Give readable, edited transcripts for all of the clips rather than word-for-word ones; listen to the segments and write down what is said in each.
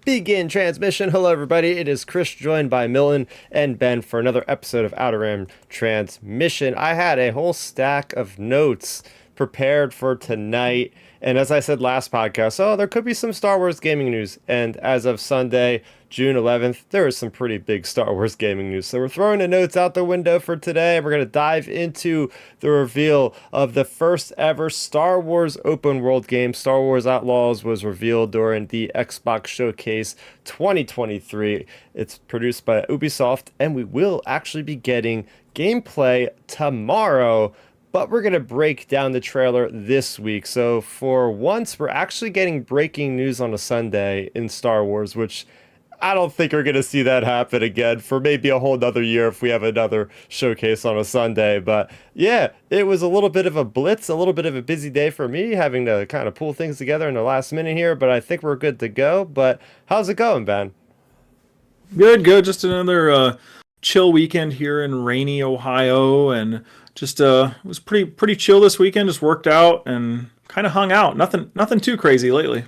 Begin transmission. Hello, everybody. It is Chris, joined by Milton and Ben for another episode of Outer Rim Transmission. I had a whole stack of notes prepared for tonight, and as I said last podcast, there could be some Star Wars gaming news. And as of Sunday, June 11th, there is some pretty big Star Wars gaming news. So we're throwing the notes out the window for today. We're going to dive into the reveal of the first ever Star Wars open world game. Star Wars Outlaws was revealed during the Xbox Showcase 2023. It's produced by Ubisoft, and we will actually be getting gameplay tomorrow. But we're going to break down the trailer this week. So for once, we're actually getting breaking news on a Sunday in Star Wars, which I don't think we're going to see that happen again for maybe a whole nother year if we have another showcase on a Sunday. But yeah, it was a little bit of a blitz, a little bit of a busy day for me, having to kind of pull things together in the last minute here. But I think we're good to go. But how's it going, Ben? Good. Just another chill weekend here in rainy Ohio, and just it was pretty chill this weekend. Just worked out and kind of hung out. Nothing too crazy lately.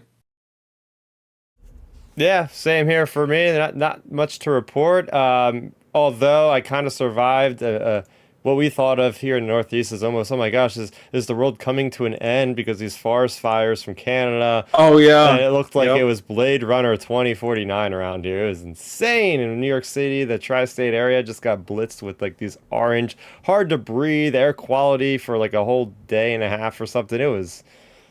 Yeah, same here for me. Not much to report. Although I kind of survived what we thought of here in the Northeast is almost, oh my gosh, is the world coming to an end because these forest fires from Canada? Oh yeah, and it looked like Yep. it was Blade Runner 2049 around here. It was insane. In New York City, the tri-state area just got blitzed with like these orange, hard to breathe air quality for like a whole day and a half or something. It was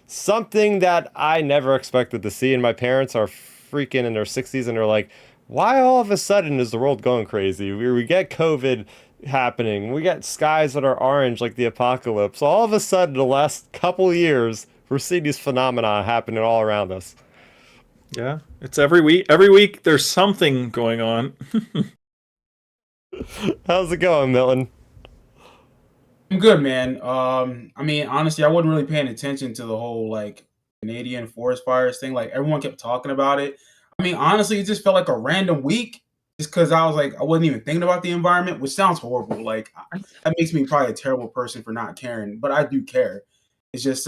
something that I never expected to see, and my parents are freaking in their 60s and they're like, why all of a sudden is the world going crazy? We get COVID happening, we get skies that are orange like the apocalypse. All of a sudden, the last couple years, we're seeing these phenomena happening all around us. Yeah, it's every week. Every week there's something going on. How's it going, Milton? I'm good, man. I mean, honestly, I wasn't really paying attention to the whole like Canadian forest fires thing. Like everyone kept talking about it. I mean, honestly, it just felt like a random week, just because I was like, I wasn't even thinking about the environment, which sounds horrible. Like that makes me probably a terrible person for not caring, but I do care. It's just,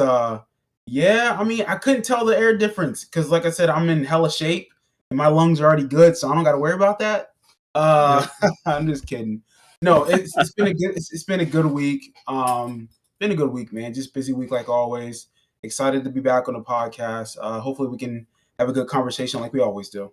yeah. I mean, I couldn't tell the air difference because, like I said, I'm in hella shape and my lungs are already good, so I don't got to worry about that. Yeah. I'm just kidding. No, it's been a good it's been a good week. Been a good week, man. Just busy week like always. Excited to be back on the podcast. Hopefully we can have a good conversation like we always do.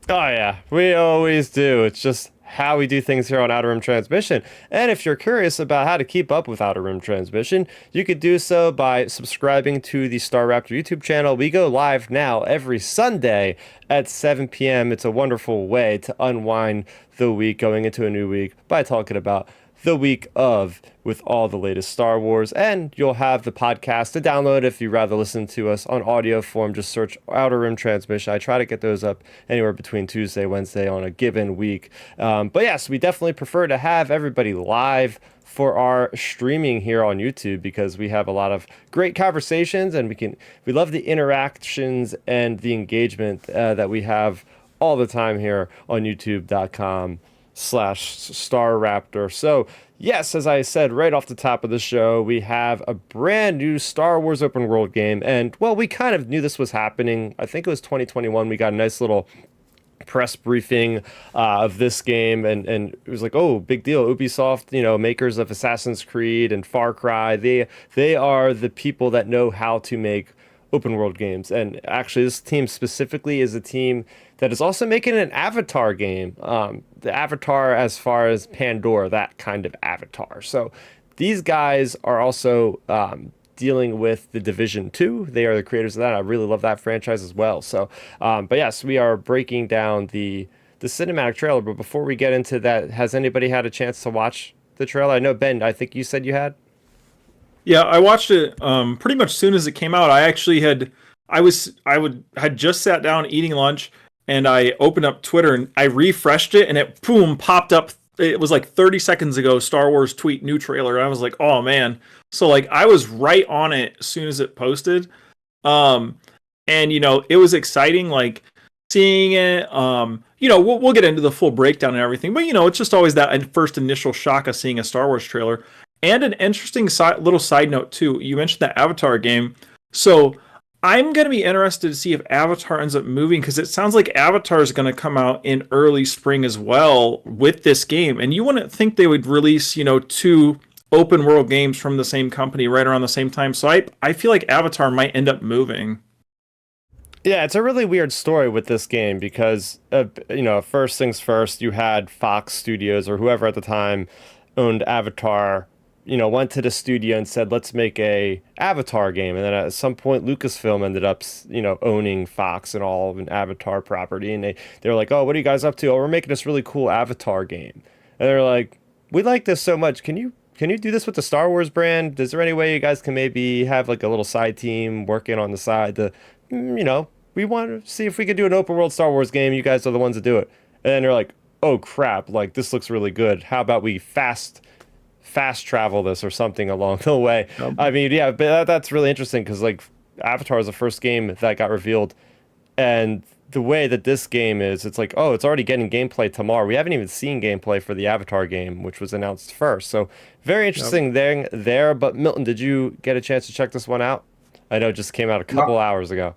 Oh yeah, we always do. It's just how we do things here on Outer Rim Transmission. And if you're curious about how to keep up with Outer Rim Transmission, you could do so by subscribing to the Starrapter YouTube channel. We go live now every Sunday at 7 p.m. It's a wonderful way to unwind the week going into a new week by talking about the week of with all the latest Star Wars. And you'll have the podcast to download if you rather listen to us on audio form. Just search Outer Rim Transmission. I try to get those up anywhere between Tuesday, Wednesday on a given week. But yes, we definitely prefer to have everybody live for our streaming here on YouTube because we have a lot of great conversations and we love the interactions and the engagement that we have all the time here on youtube.com/Starrapter. So yes, as I said right off the top of the show, we have a brand new Star Wars open world game. And well, we kind of knew this was happening. I think it was 2021. We got a nice little press briefing of this game, and it was like, oh, big deal. Ubisoft, makers of Assassin's Creed and Far Cry, they are the people that know how to make open world games. And actually this team specifically is a team that is also making an Avatar game, the Avatar as far as Pandora, that kind of Avatar. So these guys are also dealing with the Division 2. They are the creators of that. I really love that franchise as well. So but yes, we are breaking down the cinematic trailer. But before we get into that, has anybody had a chance to watch the trailer? I know, Ben, I think you said you had. Yeah, I watched it pretty much soon as it came out. I had just sat down eating lunch, and I opened up Twitter and I refreshed it, and it boom popped up. It was like 30 seconds ago. Star Wars tweet new trailer. I was like, oh man. So like I was right on it as soon as it posted, and it was exciting. Like seeing it. We'll get into the full breakdown and everything, but it's just always that first initial shock of seeing a Star Wars trailer. And an interesting little side note too. You mentioned the Avatar game, so I'm going to be interested to see if Avatar ends up moving because it sounds like Avatar is going to come out in early spring as well with this game. And you wouldn't think they would release, two open world games from the same company right around the same time. So I feel like Avatar might end up moving. Yeah, it's a really weird story with this game because, first things first, you had Fox Studios or whoever at the time owned Avatar, went to the studio and said, let's make a Avatar game. And then at some point, Lucasfilm ended up, owning Fox and all of an Avatar property. And they were like, oh, what are you guys up to? Oh, we're making this really cool Avatar game. And they're like, we like this so much. Can you do this with the Star Wars brand? Is there any way you guys can maybe have like a little side team working on the side to, we want to see if we could do an open world Star Wars game. You guys are the ones that do it. And then they're like, oh crap, like this looks really good. How about we fast travel this or something along the way? Yep. I mean, yeah, but that's really interesting because like Avatar is the first game that got revealed. And the way that this game is, it's like, oh, it's already getting gameplay tomorrow. We haven't even seen gameplay for the Avatar game, which was announced first. So very interesting thing there. But Milton, did you get a chance to check this one out? I know it just came out a couple hours ago.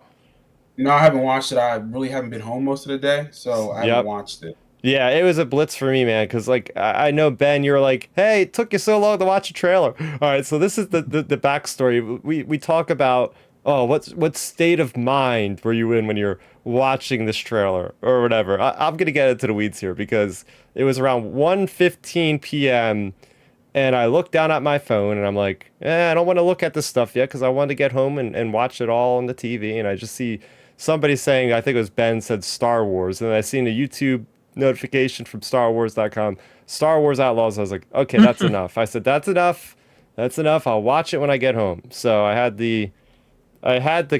No, I haven't watched it. I really haven't been home most of the day, so I haven't watched it. Yeah, it was a blitz for me, man, because like I know, Ben, you were like, hey, it took you so long to watch a trailer. All right, so this is the backstory. We talk about, oh, what state of mind were you in when you're watching this trailer or whatever. I'm gonna get into the weeds here because it was around 1:15 p.m. and I looked down at my phone and I'm like, I don't want to look at this stuff yet because I want to get home and watch it all on the TV. And I just see somebody saying, I think it was Ben, said Star Wars, and I seen a YouTube notification from StarWars.com, Star Wars Outlaws. I was like, okay, that's enough. I said, that's enough. I'll watch it when I get home. So I had the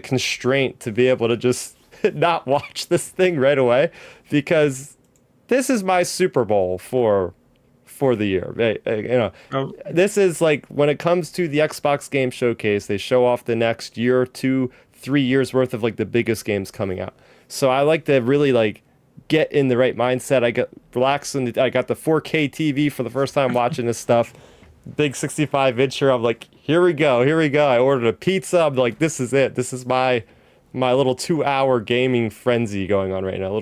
constraint to be able to just not watch this thing right away because this is my Super Bowl for the year. This is like when it comes to the Xbox Game Showcase, they show off the next year or 2, 3 years worth of like the biggest games coming out. So I like to really like get in the right mindset. I got relaxed and I got the 4K TV for the first time watching this stuff. Big 65-incher. I'm like, here we go. I ordered a pizza. I'm like, this is it. This is my little 2-hour gaming frenzy going on right now.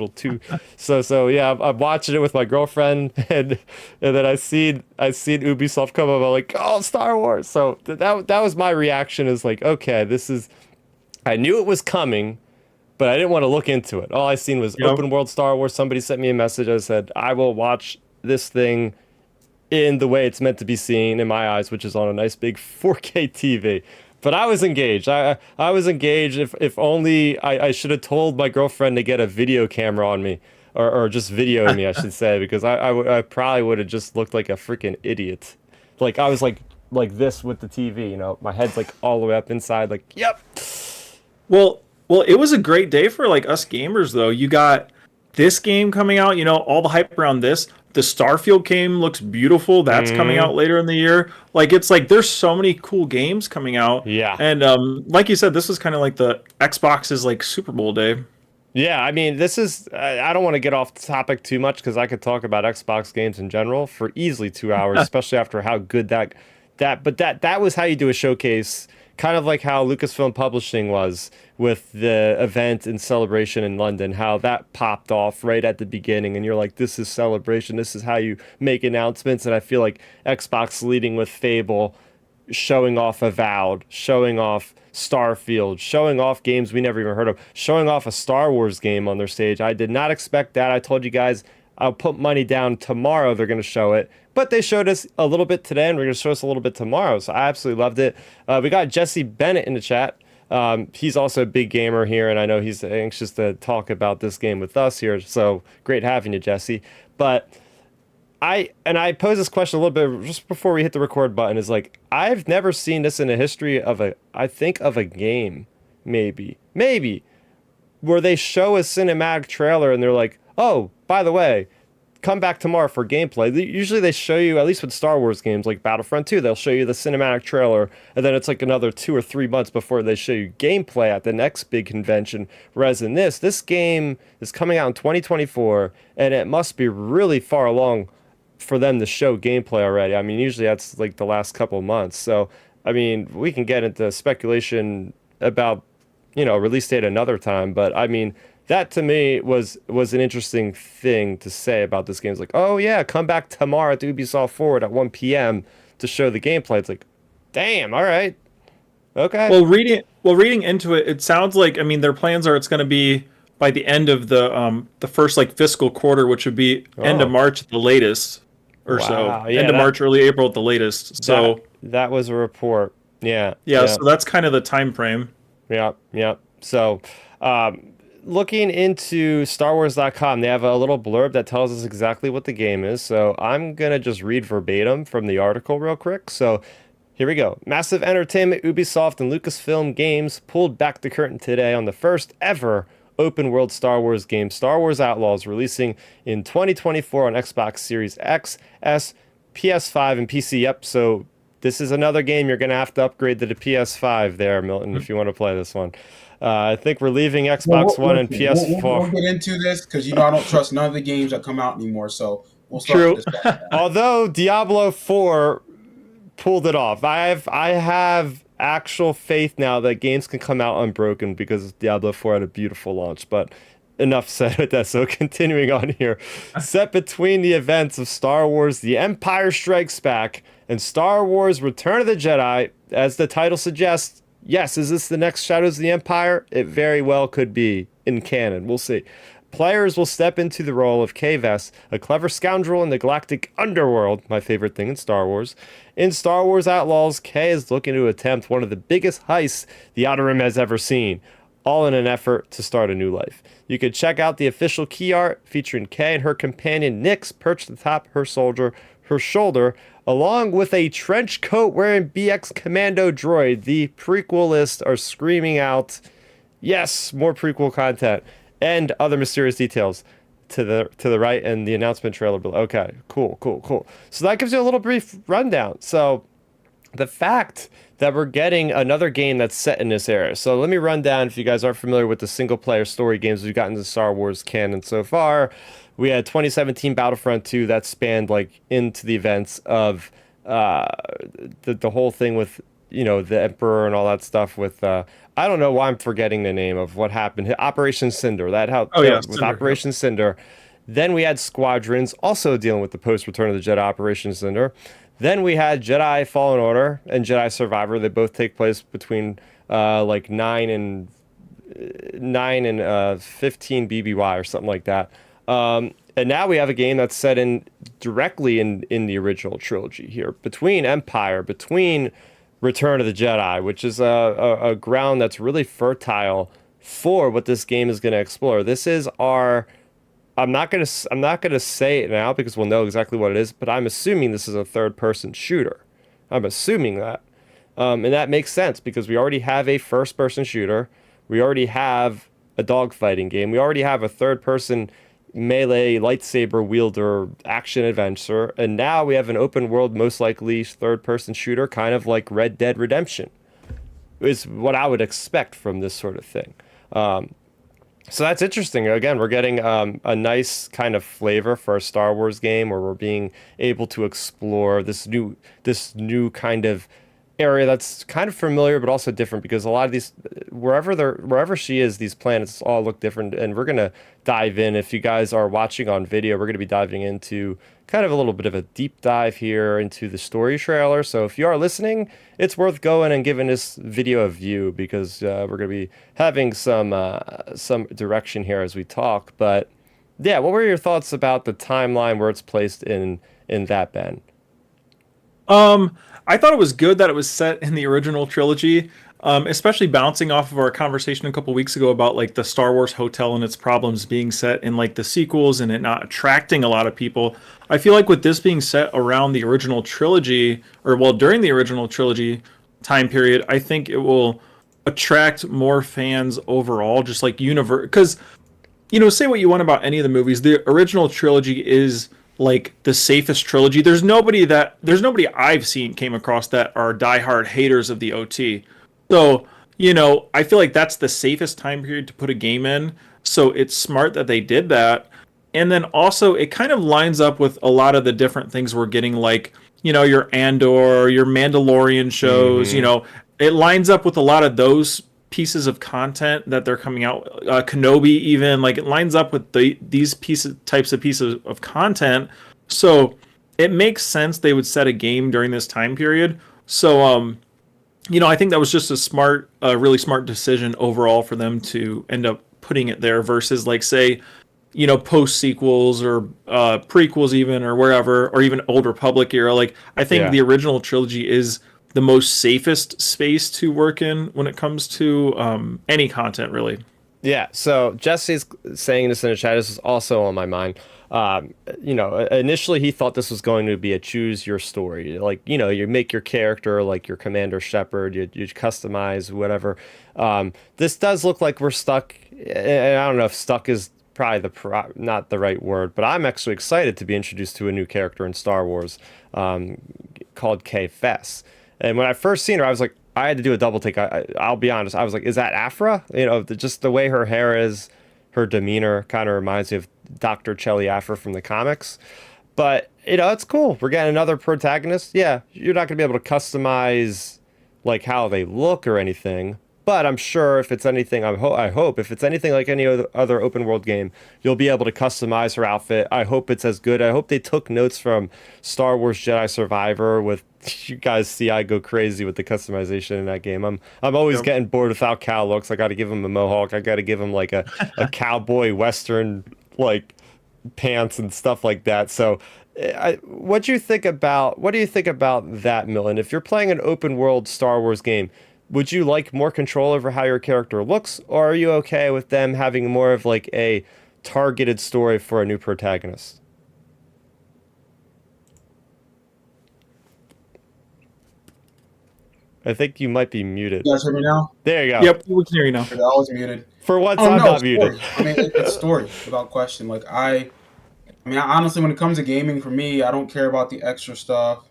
So yeah, I'm watching it with my girlfriend, and then I seen Ubisoft come up. I'm like, oh, Star Wars. So that was my reaction. Is like, okay, this is. I knew it was coming, but I didn't want to look into it. All I seen was open world Star Wars. Somebody sent me a message. I said, I will watch this thing in the way it's meant to be seen in my eyes, which is on a nice big 4K TV. But I was engaged. I was engaged. If only I should have told my girlfriend to get a video camera on me, or just videoing me, I should say, because I probably would have just looked like a freaking idiot. Like I was like this with the TV. My head's like all the way up inside. Like, yep. Well, it was a great day for like us gamers though. You got this game coming out, all the hype around this. The Starfield game looks beautiful. That's coming out later in the year. Like it's like there's so many cool games coming out. Yeah. And like you said, this is kind of like the Xbox's like Super Bowl day. Yeah, I mean, this is. I don't want to get off topic too much because I could talk about Xbox games in general for easily 2 hours, especially after how good that was how you do a showcase. Kind of like how Lucasfilm Publishing was with the event and celebration in London, how that popped off right at the beginning. And you're like, this is celebration. This is how you make announcements. And I feel like Xbox leading with Fable, showing off Avowed, showing off Starfield, showing off games we never even heard of, showing off a Star Wars game on their stage. I did not expect that. I told you guys I'll put money down tomorrow they're going to show it. But they showed us a little bit today, and we're going to show us a little bit tomorrow. So I absolutely loved it. We got Jesse Bennett in the chat. He's also a big gamer here, and I know he's anxious to talk about this game with us here. So great having you, Jesse. But I posed this question a little bit just before we hit the record button. Is like, I've never seen this in the history of a game, maybe, where they show a cinematic trailer and they're like, oh, by the way, come back tomorrow for gameplay. Usually they show you, at least with Star Wars games like Battlefront 2, they'll show you the cinematic trailer, and then it's like another 2 or 3 months before they show you gameplay at the next big convention. Whereas in this game is coming out in 2024, and it must be really far along for them to show gameplay already. I mean, usually that's like the last couple months. So, I mean, we can get into speculation about, release date another time. But I mean, that to me was an interesting thing to say about this game. It's like, oh yeah, come back tomorrow at the Ubisoft Forward at 1 p.m. to show the gameplay. It's like, damn, all right, okay. Reading into it, it sounds like, I mean, their plans are it's going to be by the end of the first like fiscal quarter, which would be end of March at the latest, or so. Yeah, end of March, early April at the latest. So that was a report. Yeah. So that's kind of the time frame. Yeah. So, looking into StarWars.com, they have a little blurb that tells us exactly what the game is. So I'm gonna just read verbatim from the article real quick. So here we go. Massive Entertainment, Ubisoft, and Lucasfilm Games pulled back the curtain today on the first ever open world Star Wars game, Star Wars Outlaws, releasing in 2024 on Xbox Series X, S, PS5, and PC. Yep, so this is another game you're going to have to upgrade to the PS5 there, Milton, if you want to play this one. I think we're leaving Xbox One and PS4. We'll get into this because, I don't trust none of the games that come out anymore, so we'll start with this guy. Although Diablo 4 pulled it off. I have actual faith now that games can come out unbroken because Diablo 4 had a beautiful launch, but enough said with that. So continuing on here, set between the events of Star Wars The Empire Strikes Back and Star Wars Return of the Jedi, as the title suggests, yes, is this the next Shadows of the Empire? It very well could be in canon. We'll see. Players will step into the role of K-Vess, a clever scoundrel in the galactic underworld, my favorite thing in Star Wars. In Star Wars Outlaws, Kay is looking to attempt one of the biggest heists the Outer Rim has ever seen, all in an effort to start a new life. You can check out the official key art featuring Kay and her companion Nix perched atop her shoulder, along with a trench coat wearing BX Commando droid. The prequel list are screaming out, yes, more prequel content, and other mysterious details to the right and the announcement trailer below. Okay, cool. So that gives you a little brief rundown. So the fact that we're getting another game that's set in this era. So let me run down, if you guys aren't familiar with the single player story games we've gotten to Star Wars canon so far. We had 2017 Battlefront 2 that spanned like into the events of the whole thing with the Emperor and all that stuff with I don't know why I'm forgetting the name of what happened. Operation Cinder. With Cinder, Operation Cinder. Then we had Squadrons also dealing with the post Return of the Jedi Operation Cinder. Then we had Jedi Fallen Order and Jedi Survivor. They both take place between like 9 and 15 BBY or something like that. And now we have a game that's set directly in the original trilogy here, between Empire, between Return of the Jedi, which is a ground that's really fertile for what this game is going to explore. This is I'm not gonna say it now because we'll know exactly what it is, but I'm assuming this is a third-person shooter. I'm assuming that, and that makes sense because we already have a first-person shooter, we already have a dogfighting game, we already have a third-person melee lightsaber wielder action adventure, and now we have an open world, most likely third-person shooter, kind of like Red Dead Redemption, is what I would expect from this sort of thing. So that's interesting. Again, we're getting a nice kind of flavor for a Star Wars game where we're being able to explore this new kind of area that's kind of familiar but also different, because a lot of these, wherever she is, these planets all look different, and we're gonna dive in. If you guys are watching on video, we're gonna be diving into kind of a little bit of a deep dive here into the story trailer. So if you are listening, it's worth going and giving this video a view, because we're gonna be having some direction here as we talk. But yeah, what were your thoughts about the timeline where it's placed in that, Ben? I thought it was good that it was set in the original trilogy, especially bouncing off of our conversation a couple weeks ago about like the Star Wars hotel and its problems being set in like the sequels and it not attracting a lot of people. I feel like with this being set around the original trilogy, or well, during the original trilogy time period, I think it will attract more fans overall, just like universe. Because, say what you want about any of the movies, the original trilogy is like the safest trilogy. There's nobody I've seen came across that are diehard haters of the OT. So, I feel like that's the safest time period to put a game in. So it's smart that they did that. And then also it kind of lines up with a lot of the different things we're getting, like, your Andor, your Mandalorian shows, it lines up with a lot of those pieces of content that they're coming out, Kenobi even, like it lines up with these types of content. So it makes sense they would set a game during this time period. So I think that was just a really smart decision overall for them to end up putting it there versus like say, post sequels or prequels even or wherever, or even Old Republic era. Like I think the original trilogy is the most safest space to work in when it comes to any content, really. Yeah, so Jesse's saying this in the chat. This is also on my mind. Initially he thought this was going to be a choose your story. Like, you make your character like your Commander Shepard, you customize whatever. This does look like we're stuck. And I don't know if stuck is probably not the right word, but I'm actually excited to be introduced to a new character in Star Wars called Kay Fess. And when I first seen her, I was like, I had to do a double take. I'll be honest. I was like, is that Afra? Just the way her hair is, her demeanor kind of reminds me of Dr. Chelly Afra from the comics. But, it's cool. We're getting another protagonist. Yeah, you're not going to be able to customize like how they look or anything. But I'm sure if it's anything, I hope if it's anything like any other open world game, you'll be able to customize her outfit. I hope it's as good. I hope they took notes from Star Wars Jedi Survivor. With you guys see, I go crazy with the customization in that game. I'm always getting bored with how Cal looks. I got to give him a mohawk. I got to give him like a cowboy western like pants and stuff like that. So what do you think about that, Milton? If you're playing an open world Star Wars game, would you like more control over how your character looks, or are you okay with them having more of like a targeted story for a new protagonist? I think you might be muted. You guys hear me now? There you go. Yep, we can hear you now. I was muted. For once, I'm not muted. I mean, it's story without question. Like I honestly, when it comes to gaming, for me, I don't care about the extra stuff.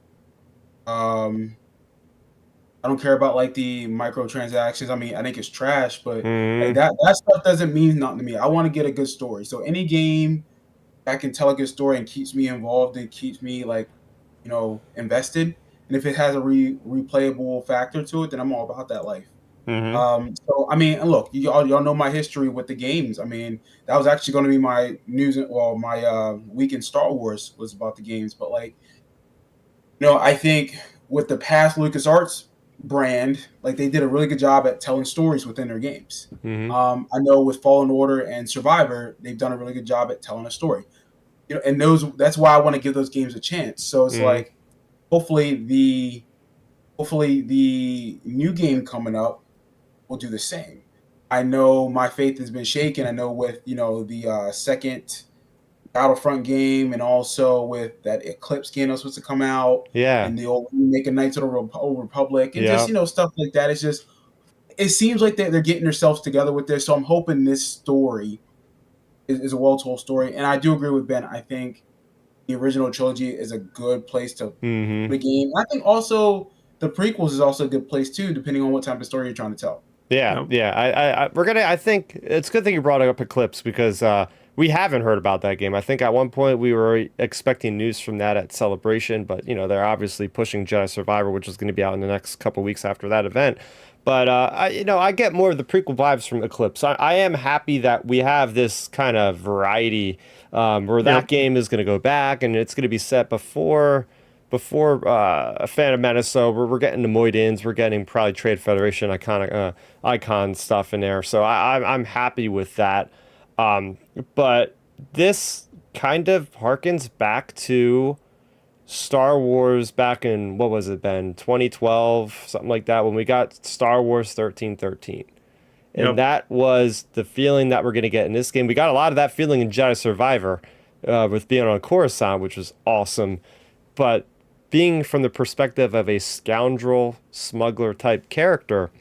I don't care about like the microtransactions. I mean, I think it's trash, but like that stuff doesn't mean nothing to me. I want to get a good story. So any game that can tell a good story and keeps me involved and keeps me like, invested, and if it has a replayable factor to it, then I'm all about that life. So I mean, and look, y'all know my history with the games. I mean, that was actually going to be my my week in Star Wars was about the games. But like, I think with the past LucasArts brand, like they did a really good job at telling stories within their games. I know with Fallen Order and Survivor, they've done a really good job at telling a story. And that's why I want to give those games a chance. So it's like, hopefully the new game coming up will do the same. I know my faith has been shaken. I know with the second Battlefront game, and also with that Eclipse game that's supposed to come out, and the old remake of Knights of the Old Republic, and just stuff like that. It's just, it seems like they're getting themselves together with this. So I'm hoping this story is a well told story. And I do agree with Ben. I think the original trilogy is a good place to the game. I think also the prequels is also a good place too, depending on what type of story you're trying to tell. I think it's a good thing you brought up Eclipse, because we haven't heard about that game. I think at one point we were expecting news from that at Celebration, but they're obviously pushing Jedi Survivor, which is going to be out in the next couple weeks after that event. But I get more of the prequel vibes from Eclipse. I am happy that we have this kind of variety where that game is going to go back, and it's going to be set before Phantom Menace. So we're getting the Moidins, we're getting probably Trade Federation icon stuff in there. So I'm happy with that. But this kind of harkens back to Star Wars back in, what was it, Ben? 2012, something like that, when we got Star Wars 1313. And that was the feeling that we're going to get in this game. We got a lot of that feeling in Jedi Survivor with being on Coruscant, which was awesome. But being from the perspective of a scoundrel, smuggler type character,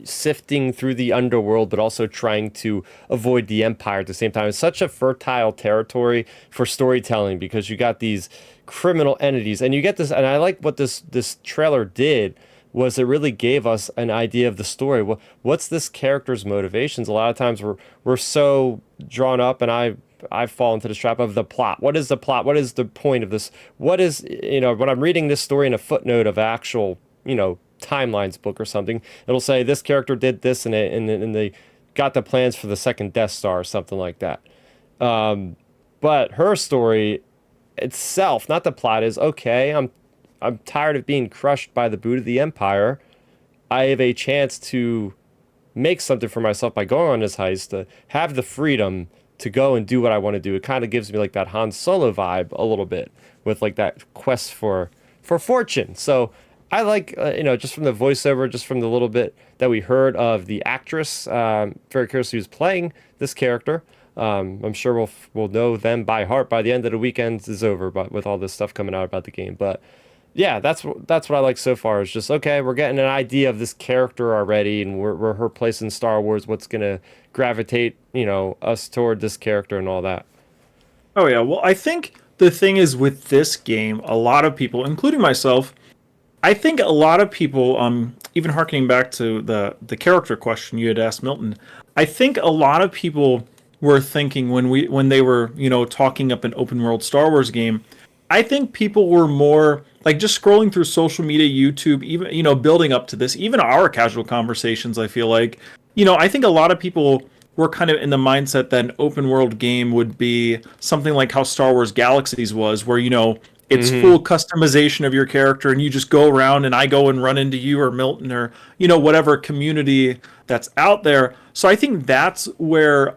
sifting through the underworld, but also trying to avoid the Empire at the same time. It's such a fertile territory for storytelling, because you got these criminal entities, and you get this, and I like what this trailer did, was it really gave us an idea of the story. What's this character's motivations? A lot of times we're so drawn up, and I fall into the trap of the plot. What is the plot? What is the point of this? What is, when I'm reading this story in a footnote of actual, timelines book or something. It'll say this character did this and they got the plans for the second Death Star or something like that. But her story itself, not the plot, is okay. I'm tired of being crushed by the boot of the Empire. I have a chance to make something for myself by going on this heist, to have the freedom to go and do what I want to do. It kind of gives me like that Han Solo vibe a little bit, with like that quest for fortune. So I like, just from the voiceover, just from the little bit that we heard of the actress, very curious who's playing this character. I'm sure we'll know them by heart by the end of the weekend is over, but with all this stuff coming out about the game. But yeah, that's what I like so far. Is just, okay, we're getting an idea of this character already, and we're her place in Star Wars. What's gonna gravitate, us toward this character and all that. Oh yeah, well, I think the thing is with this game, a lot of people, including myself, I think a lot of people, even harkening back to the character question you had asked Milton, I think a lot of people were thinking when they were talking up an open world Star Wars game. I think people were more like just scrolling through social media, YouTube, even, building up to this, even our casual conversations, I feel like, I think a lot of people were kind of in the mindset that an open world game would be something like how Star Wars Galaxies was, where, it's full customization of your character and you just go around and I go and run into you or Milton or, whatever community that's out there. So I think that's where,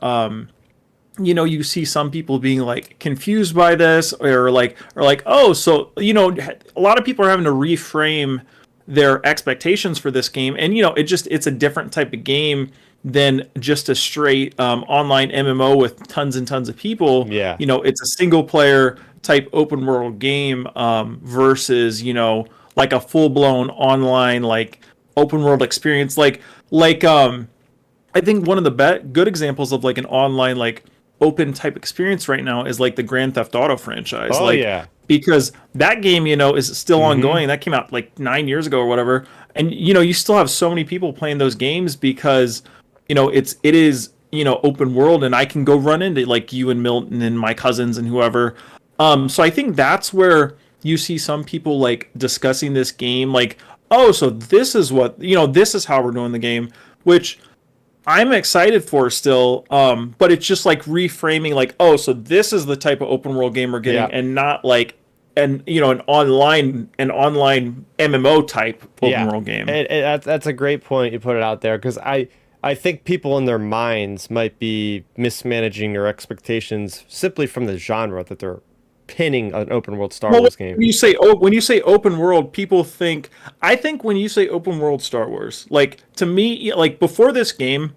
you see some people being like confused by this or like, oh, so, a lot of people are having to reframe their expectations for this game. And, it's a different type of game than just a straight online MMO with tons and tons of people. Yeah. It's a single player type open world game versus, like a full blown online, like open world experience. I think one of the good examples of like an online, like open type experience right now is like the Grand Theft Auto franchise. Oh, yeah. Because that game, is still ongoing. That came out like 9 years ago or whatever. And, you still have so many people playing those games because, it is, open world and I can go run into like you and Milton and my cousins and whoever. So I think that's where you see some people like discussing this game like, oh, so this is what, this is how we're doing the game, which I'm excited for still, but it's just like reframing like, oh, so this is the type of open world game we're getting, and not like an online MMO type open world game. And that's a great point you put it out there, because I think people in their minds might be mismanaging their expectations simply from the genre that they're pinning an open world Star Wars game. When you say open world, people think, I think when you say open world Star Wars, like to me, like before this game,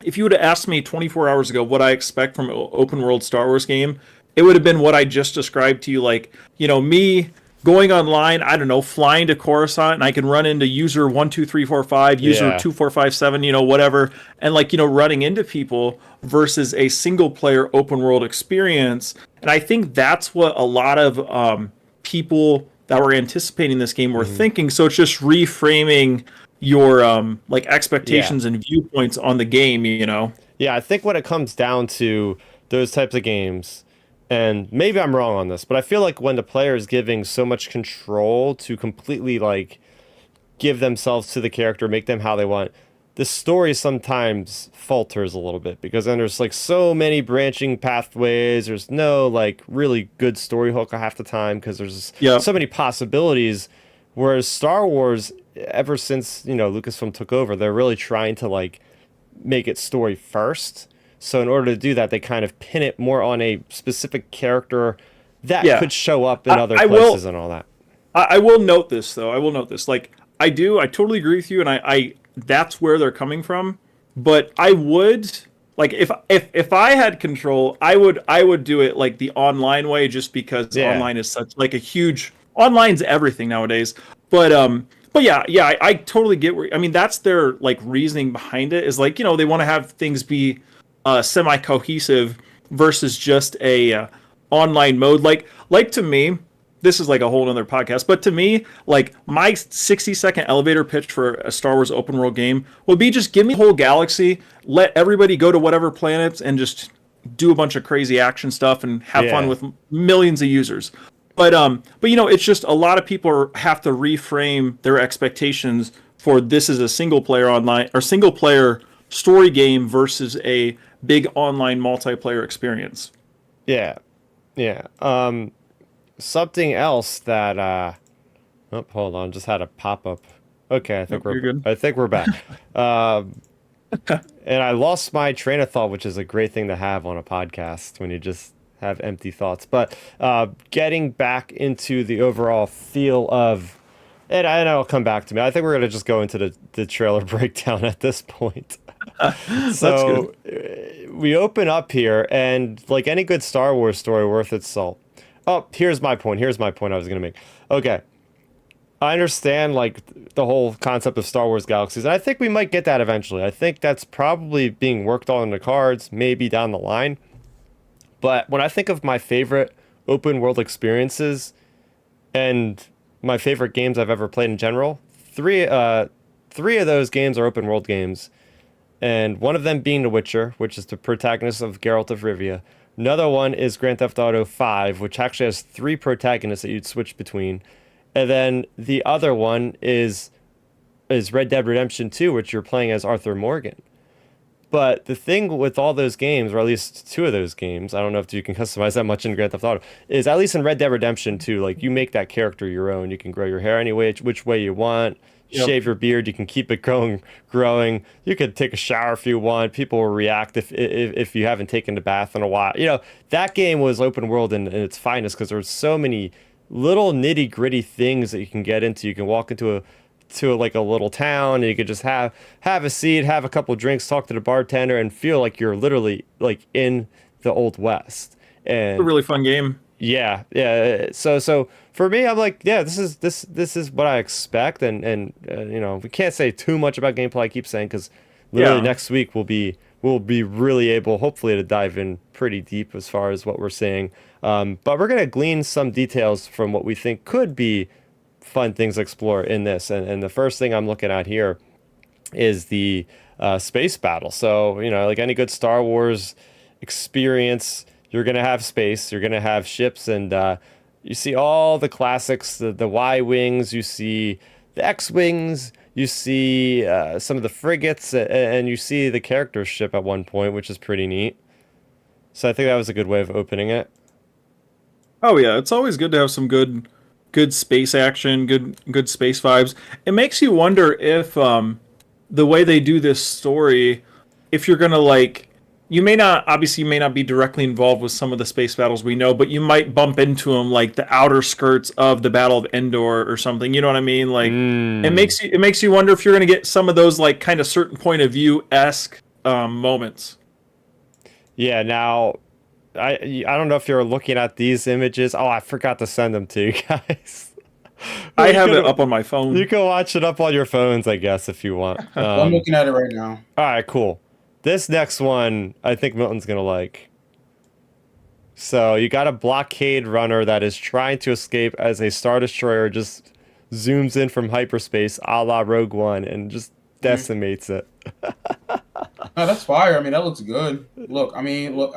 if you would have asked me 24 hours ago what I expect from an open world Star Wars game, it would have been what I just described to you, like, me going online, I don't know, flying to Coruscant, and I can run into user 12345, user 2457, whatever, and like, running into people versus a single player open world experience. And I think that's what a lot of people that were anticipating this game were thinking. So it's just reframing your like expectations and viewpoints on the game, Yeah, I think when it comes down to those types of games, and maybe I'm wrong on this, but I feel like when the player is giving so much control to completely like give themselves to the character, make them how they want, the story sometimes falters a little bit, because then there's like so many branching pathways. There's no like really good story hook half the time because there's so many possibilities. Whereas Star Wars, ever since Lucasfilm took over, they're really trying to like make it story first. So in order to do that, they kind of pin it more on a specific character that could show up in other places and all that. I will note this, though. Like, I totally agree with you, and I that's where they're coming from. But I would, like, if I had control, I would do it like the online way, just because online is such like a huge, online's everything nowadays. But yeah, I totally get where, I mean, that's their like reasoning behind it, is like, they want to have things be semi-cohesive versus just a online mode. Like to me, this is like a whole other podcast, but to me, like my 60-second elevator pitch for a Star Wars open world game would be just give me the whole galaxy, let everybody go to whatever planets and just do a bunch of crazy action stuff and have fun with millions of users. But it's just a lot of people have to reframe their expectations for this is a single player online or single player story game versus a big online multiplayer experience. Yeah. Yeah. Something else that oh, hold on, just had a pop up. Okay, You're good. I think we're back. And I lost my train of thought, which is a great thing to have on a podcast when you just have empty thoughts. But getting back into the overall feel of, and I know it'll come back to me. I think we're gonna just go into the trailer breakdown at this point. So we open up here, and like any good Star Wars story worth its salt. Oh, here's my point. I was gonna make. Okay, I understand like the whole concept of Star Wars Galaxies, and I think we might get that eventually. I think that's probably being worked on in the cards, maybe down the line. But when I think of my favorite open world experiences and my favorite games I've ever played in general, three of those games are open world games, and one of them being The Witcher, which is the protagonist of Geralt of Rivia. Another one is Grand Theft Auto 5, which actually has 3 protagonists that you'd switch between. And then the other one is Red Dead Redemption 2, which you're playing as Arthur Morgan. But the thing with all those games, or at least 2 of those games, I don't know if you can customize that much in Grand Theft Auto, is at least in Red Dead Redemption 2, like you make that character your own. You can grow your hair any way, which way you want. Shave your beard. You can keep it growing. You could take a shower if you want. People will react if you haven't taken a bath in a while. That game was open world in its finest because there's so many little nitty gritty things that you can get into. You can walk into like a little town, and you could just have a seat, have a couple drinks, talk to the bartender, and feel like you're literally like in the Old West. And It's a really fun game. yeah. So for me, I'm like, yeah, this is what I expect, and we can't say too much about gameplay. I keep saying because literally next week we'll be really able, hopefully, to dive in pretty deep as far as what we're seeing. But we're gonna glean some details from what we think could be fun things to explore in this, and the first thing I'm looking at here is the space battle. So like any good Star Wars experience, you're going to have space, you're going to have ships, and you see all the classics, the Y-Wings, you see the X-Wings, you see some of the frigates, and you see the character ship at one point, which is pretty neat. So I think that was a good way of opening it. Oh yeah, it's always good to have some good space action, good space vibes. It makes you wonder if the way they do this story, if you're gonna like, you may not be directly involved with some of the space battles we know, but you might bump into them like the outer skirts of the Battle of Endor or something. You know what I mean? Like it makes you wonder if you're gonna get some of those like kind of certain point of view-esque moments. Yeah. Now, I don't know if you're looking at these images. Oh, I forgot to send them to you guys. I have it up on my phone. You can watch it up on your phones, I guess, if you want. I'm looking at it right now. All right, cool. This next one, I think Milton's going to like. So you got a blockade runner that is trying to escape as a Star Destroyer just zooms in from hyperspace, a la Rogue One, and just decimates it. No, that's fire. I mean, that looks good. Look, I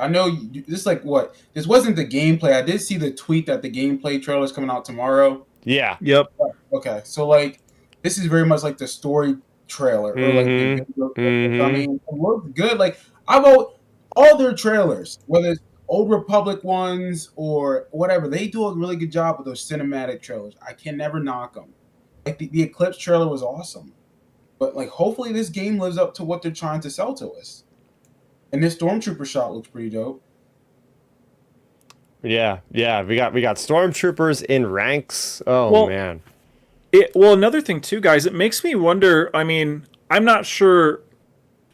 know this like what? This wasn't the gameplay. I did see the tweet that the gameplay trailer is coming out tomorrow. Yeah. Yep. Okay, so like this is very much like the story trailer or like the video. I mean, it looks good. Like I vote all their trailers, whether it's Old Republic ones or whatever, they do a really good job with those cinematic trailers. I can never knock them. Like the Eclipse trailer was awesome, but like hopefully this game lives up to what they're trying to sell to us. And this Stormtrooper shot looks pretty dope. Yeah. We got stormtroopers in ranks. Oh man. Another thing too, guys, it makes me wonder. I mean, I'm not sure.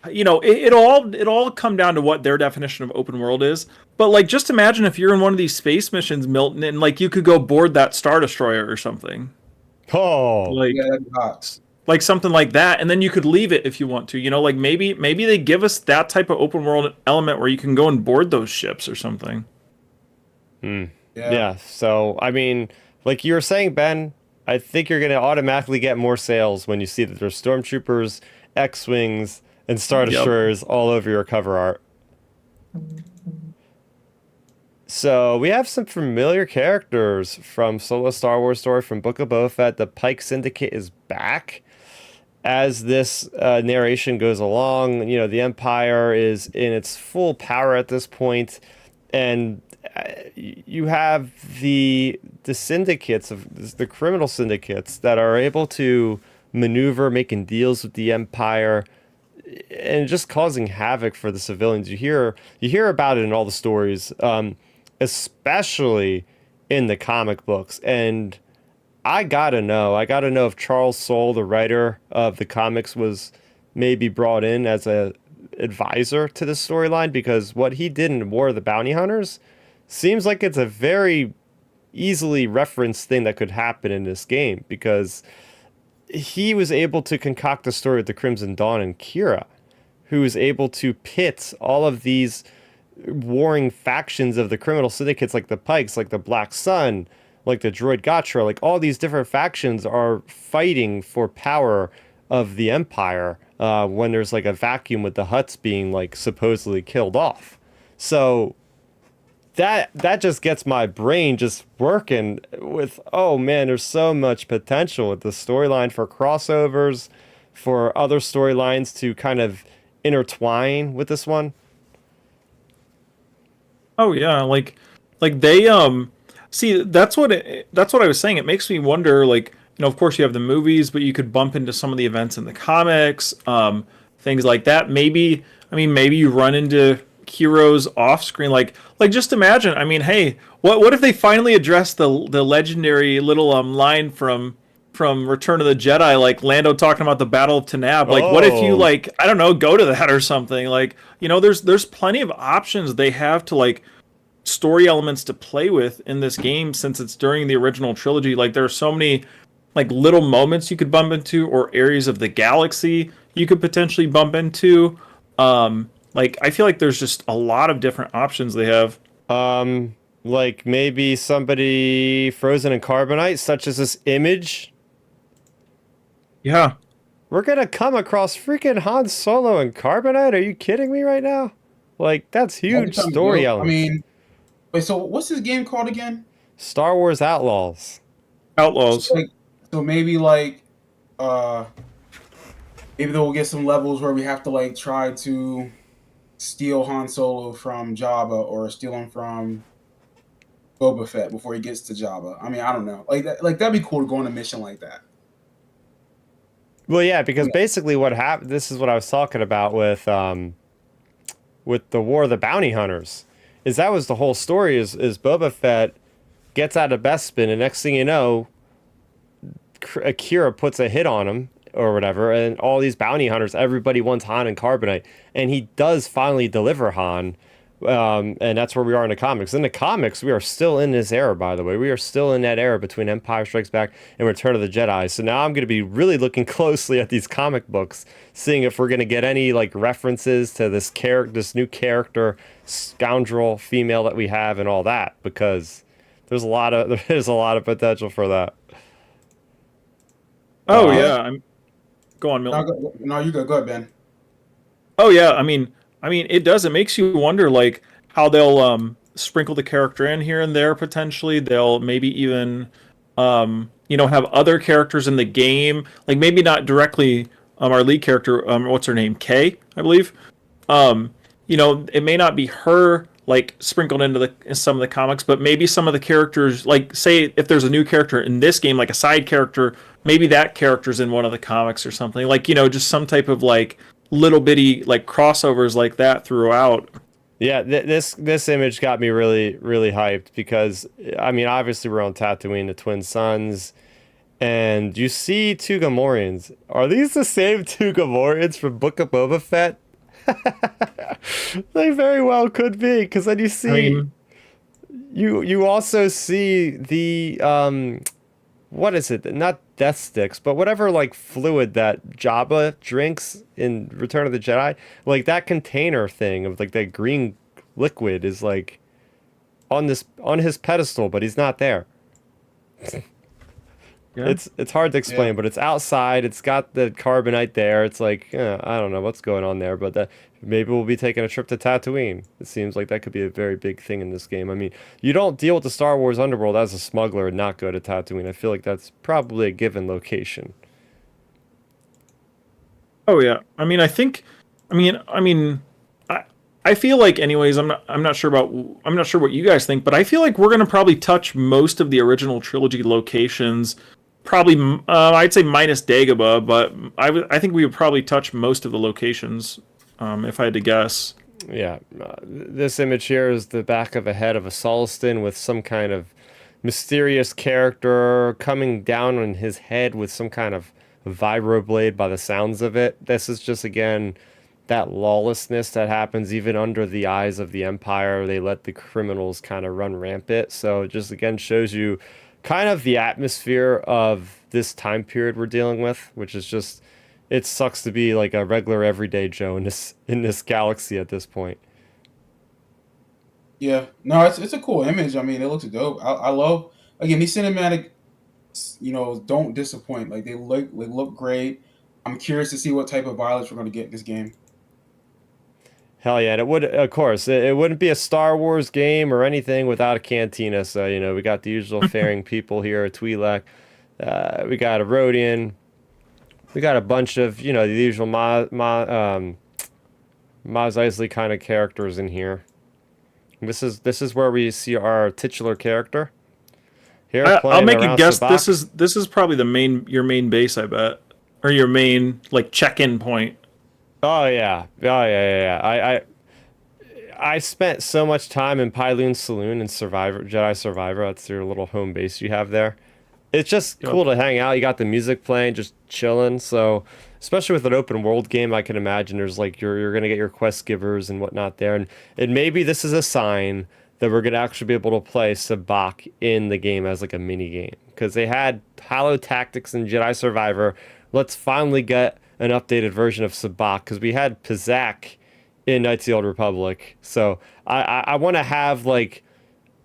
It'll all come down to what their definition of open world is. But like, just imagine if you're in one of these space missions, Milton, and like you could go board that Star Destroyer or something. Oh, Like, Yeah, that'd be hot. like something like that, and then you could leave it if you want to. Like maybe they give us that type of open world element where you can go and board those ships or something. Yeah. So I mean, like you were saying, Ben, I think you're gonna automatically get more sales when you see that there's stormtroopers, X-wings, and Star Destroyers all over your cover art. So we have some familiar characters from Solo Star Wars Story, from Book of Boba Fett. The Pike Syndicate is back. As this narration goes along, the Empire is in its full power at this point, and you have the syndicates of the criminal syndicates that are able to maneuver, making deals with the Empire, and just causing havoc for the civilians. You hear about it in all the stories, especially in the comic books, and I gotta know if Charles Soule, the writer of the comics, was maybe brought in as a advisor to this storyline, because what he did in War of the Bounty Hunters seems like it's a very easily referenced thing that could happen in this game, because he was able to concoct the story of the Crimson Dawn and Kira, who was able to pit all of these warring factions of the criminal syndicates, like the Pikes, like the Black Sun, like the Droid Gatra, like all these different factions are fighting for power of the Empire when there's like a vacuum with the Hutts being like supposedly killed off. So that just gets my brain just working with, oh man, there's so much potential with the storyline for crossovers, for other storylines to kind of intertwine with this one. Oh yeah, like they see, that's what I was saying. It makes me wonder, like, of course you have the movies, but you could bump into some of the events in the comics, things like that. Maybe you run into heroes off screen, like just imagine. I mean, hey, what if they finally address the legendary little line from Return of the Jedi, like Lando talking about the Battle of Tanab. Like, what if you, like, I don't know, go to that or something? Like, there's plenty of options they have to, like, story elements to play with in this game, since it's during the original trilogy. Like, there are so many, like, little moments you could bump into, or areas of the galaxy you could potentially bump into. Like, I feel like there's just a lot of different options they have. Like maybe somebody frozen in carbonite, such as this image. Yeah. We're gonna come across freaking Han Solo in carbonite? Are you kidding me right now? Like, that's huge story elements. I mean, wait, so what's this game called again? Star Wars Outlaws. Outlaws. So maybe like maybe they'll get some levels where we have to like try to steal Han Solo from Jabba, or steal him from Boba Fett before he gets to Jabba. I mean, I don't know. Like that'd be cool to go on a mission like that. Well, yeah, because basically what happened, this is what I was talking about with the War of the Bounty Hunters, is that was the whole story, is Boba Fett gets out of Bespin, and next thing you know, Akira puts a hit on him, or whatever, and all these bounty hunters, everybody wants Han and carbonite, and he does finally deliver Han, and that's where we are in the comics. In the comics, we are still in this era, by the way. We are still in that era between Empire Strikes Back and Return of the Jedi. So now I'm going to be really looking closely at these comic books, seeing if we're going to get any like references to this new character, scoundrel female that we have, and all that, because there's a lot of potential for that. Oh yeah, go on, Milton. No, you go ahead, Ben. Oh yeah, I mean, it does. It makes you wonder, like, how they'll sprinkle the character in here and there potentially. They'll maybe even, have other characters in the game, like maybe not directly our lead character. What's her name? Kay, I believe. It may not be her like sprinkled into some of the comics, but maybe some of the characters, like say if there's a new character in this game, like a side character, maybe that character's in one of the comics or something. Like, just some type of like little bitty like crossovers like that throughout. Yeah, this image got me really, really hyped, because I mean, obviously we're on Tatooine, the Twin Suns, and you see two Gamorreans. Are these the same two Gamorreans from Book of Boba Fett? They very well could be, because then you see, you also see the what is it? Not death sticks, but whatever like fluid that Jabba drinks in Return of the Jedi. Like that container thing of like that green liquid is like on his pedestal, but he's not there. Yeah. It's hard to explain, Yeah. but it's outside. It's got the carbonite there. It's like I don't know what's going on there, but maybe we'll be taking a trip to Tatooine. It seems like that could be a very big thing in this game. I mean, you don't deal with the Star Wars underworld as a smuggler and not go to Tatooine. I feel like that's probably a given location. Oh yeah. I mean, I feel like anyways, I'm not sure about I'm not sure what you guys think, but I feel like we're going to probably touch most of the original trilogy locations. Probably I'd say minus Dagobah, but I think we would probably touch most of the locations if I had to guess. Yeah, this image here is the back of a head of a Sulston with some kind of mysterious character coming down on his head with some kind of vibroblade by the sounds of it. This is just, again, that lawlessness that happens even under the eyes of the Empire. They let the criminals kind of run rampant. So it just, again, shows you kind of the atmosphere of this time period we're dealing with, which is just, it sucks to be like a regular everyday Joe in this galaxy at this point. Yeah. No, it's a cool image. I mean, it looks dope. I love, again, these cinematic, don't disappoint. Like they look great. I'm curious to see what type of violence we're going to get in this game. Hell yeah, and it would, of course, it wouldn't be a Star Wars game or anything without a cantina. So, we got the usual faring people here at Twi'lek. We got a Rodian. We got a bunch of, the usual Maz Eisley kind of characters in here. This is where we see our titular character. Here, I'll make a around guess. Sabacc. This is probably your main base, I bet, or your main like check-in point. Oh yeah, I spent so much time in Pyloon Saloon and Jedi Survivor. That's your little home base you have there. It's just cool to hang out. You got the music playing, just chilling. So, especially with an open world game, I can imagine there's like you're gonna get your quest givers and whatnot there, and maybe this is a sign that we're gonna actually be able to play Sabacc in the game as like a mini game, because they had Halo Tactics and Jedi Survivor. Let's finally get an updated version of Sabacc, because we had Pizak in Knights of the Old Republic. So I want to have like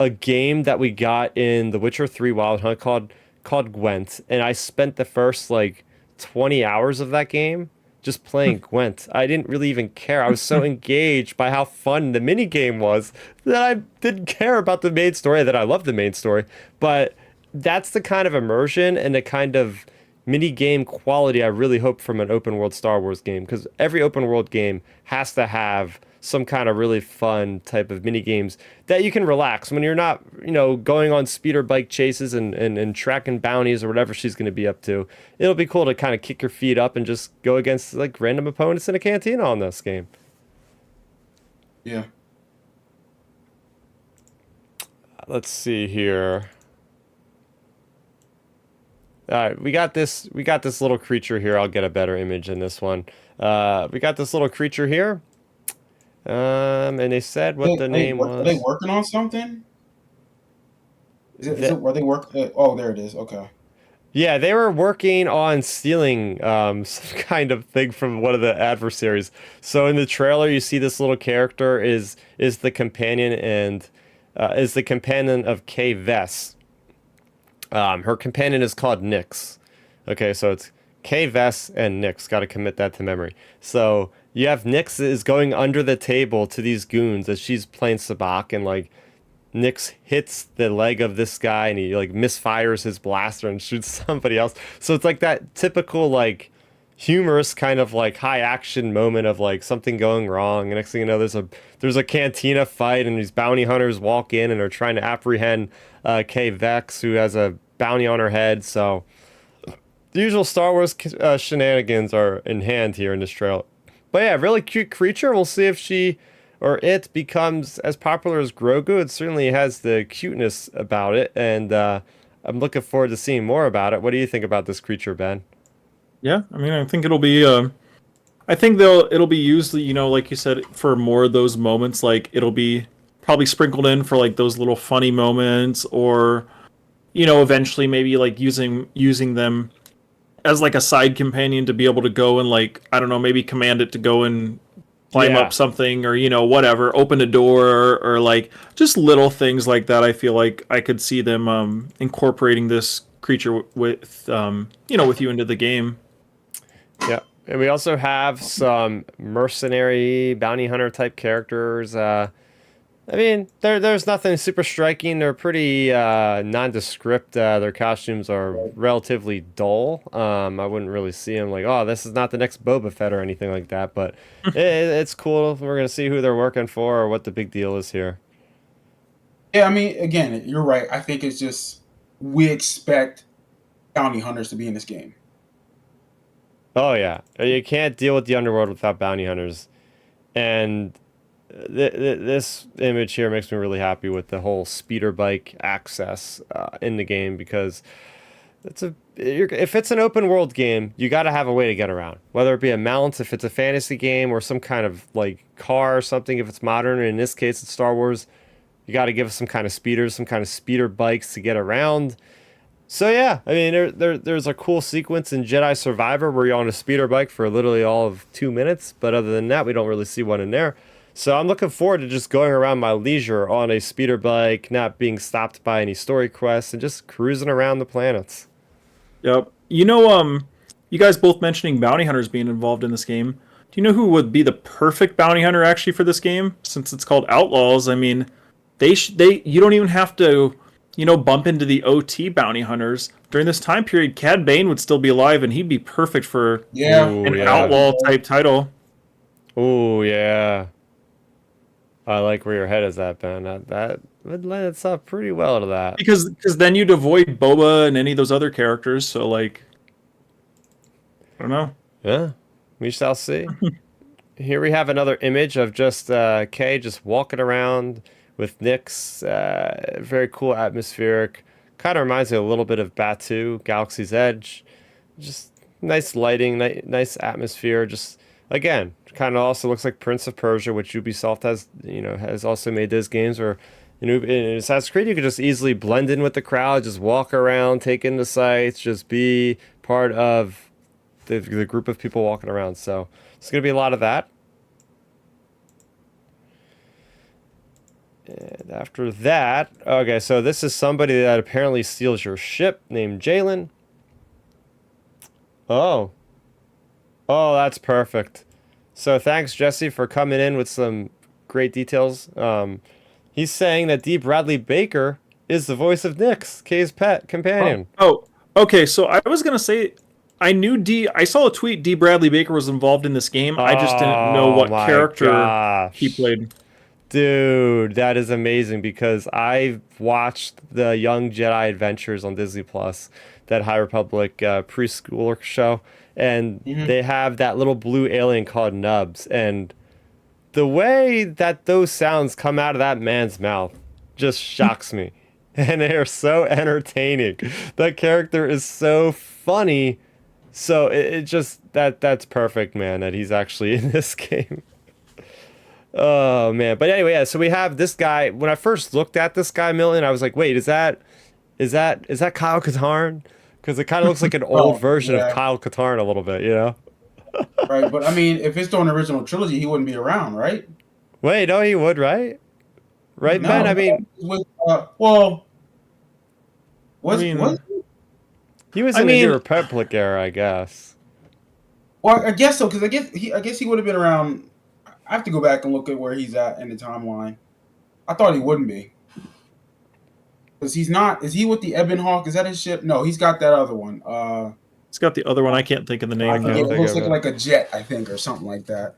a game that we got in The Witcher 3 Wild Hunt called Gwent, and I spent the first like 20 hours of that game just playing Gwent. I didn't really even care. I was so engaged by how fun the mini game was that I didn't care about the main story. That I love the main story, but that's the kind of immersion and the kind of mini game quality I really hope from an open world Star Wars game, because every open world game has to have some kind of really fun type of mini games that you can relax when you're not, going on speeder bike chases and tracking bounties or whatever she's going to be up to. It'll be cool to kind of kick your feet up and just go against like random opponents in a cantina on this game. Yeah. Let's see here. All right, we got this little creature here. I'll get a better image in this one. We got this little creature here. And they said what the name was. Are they working on something? Are they work? Oh, there it is. Okay. Yeah, they were working on stealing some kind of thing from one of the adversaries. So in the trailer, you see this little character is the companion and is the companion of Kay Vess. Her companion is called Nyx. Okay, so it's Kay Vess and Nyx. Got to commit that to memory. So you have Nyx is going under the table to these goons as she's playing Sabacc, and like Nyx hits the leg of this guy and he like misfires his blaster and shoots somebody else. So it's like that typical like humorous kind of like high action moment of like something going wrong. And next thing you know, there's a cantina fight and these bounty hunters walk in and are trying to apprehend Kay Vex, who has a bounty on her head. So the usual Star Wars shenanigans are in hand here in this trailer. But yeah, really cute creature. We'll see if she or it becomes as popular as Grogu. It certainly has the cuteness about it, and I'm looking forward to seeing more about it. What do you think about this creature, Ben? Yeah, I mean, I think it'll be. I think it'll be used, like you said, for more of those moments. Like it'll be probably sprinkled in for like those little funny moments, or eventually maybe like using them as like a side companion to be able to go and like, I don't know, maybe command it to go and climb up something, or whatever, open a door, or like just little things like that. I feel like I could see them incorporating this creature with with you into the game. Yeah. And we also have some mercenary bounty hunter type characters. I mean, there's nothing super striking. They're pretty nondescript. Their costumes are relatively dull. I wouldn't really see them like, oh, this is not the next Boba Fett or anything like that. But it's cool. We're gonna see who they're working for or what the big deal is here. Yeah, I mean, again, you're right. I think it's just we expect bounty hunters to be in this game. Oh yeah, you can't deal with the underworld without bounty hunters, and this image here makes me really happy with the whole speeder bike access in the game because if it's an open world game, you got to have a way to get around. Whether it be a mount, if it's a fantasy game, or some kind of like car or something, if it's modern. In this case, it's Star Wars. You got to give us some kind of speeders, some kind of speeder bikes to get around. So yeah, I mean, there's a cool sequence in Jedi Survivor where you're on a speeder bike for literally all of 2 minutes, but other than that, we don't really see one in there. So I'm looking forward to just going around my leisure on a speeder bike, not being stopped by any story quests, and just cruising around the planets. Yep. You guys both mentioning bounty hunters being involved in this game. Do you know who would be the perfect bounty hunter actually for this game? Since it's called Outlaws, I mean, you don't even have to, bump into the OT bounty hunters. During this time period, Cad Bane would still be alive, and he'd be perfect for an outlaw type title. Oh yeah. I like where your head is at, Ben. That would lend itself pretty well to that. Because then you'd avoid Boba and any of those other characters. So like, I don't know. Yeah, we shall see. Here we have another image of just Kay just walking around with Nyx. Very cool, atmospheric. Kind of reminds me a little bit of Batu, Galaxy's Edge. Just nice lighting, nice atmosphere. Just again, kind of also looks like Prince of Persia, which Ubisoft has also made those games where, in Assassin's Creed, you could just easily blend in with the crowd, just walk around, take in the sights, just be part of the group of people walking around. So it's going to be a lot of that. And after that, okay, so this is somebody that apparently steals your ship named Jalen. Oh, that's perfect. So thanks, Jesse, for coming in with some great details. He's saying that D. Bradley Baker is the voice of Nyx, Kay's pet companion. Oh, okay. So I was gonna say, I saw a tweet D. Bradley Baker was involved in this game. I just didn't know what character he played. Dude, that is amazing because I've watched the Young Jedi Adventures on Disney Plus, that High Republic preschooler show. And they have that little blue alien called Nubs. And the way that those sounds come out of that man's mouth just shocks me. And they are so entertaining. That character is so funny. So it just, that's perfect, man, that he's actually in this game. Oh, man. But anyway, yeah, so we have this guy. When I first looked at this guy, Milton, I was like, wait, is that Kyle Katarn? Because it kind of looks like an old version of Kyle Katarn a little bit, Right, but I mean, if it's during the original trilogy, he wouldn't be around, right? Wait, no, he would, right? Right, No, Ben? I mean, he was in the New Republic era, I guess. Well, I guess so, because I guess he would have been around. I have to go back and look at where he's at in the timeline. I thought he wouldn't be. Because he's not. Is he with the Ebon Hawk? Is that his ship? No, he's got that other one. He's got the other one. I can't think of the name. It looks like a jet, I think, or something like that.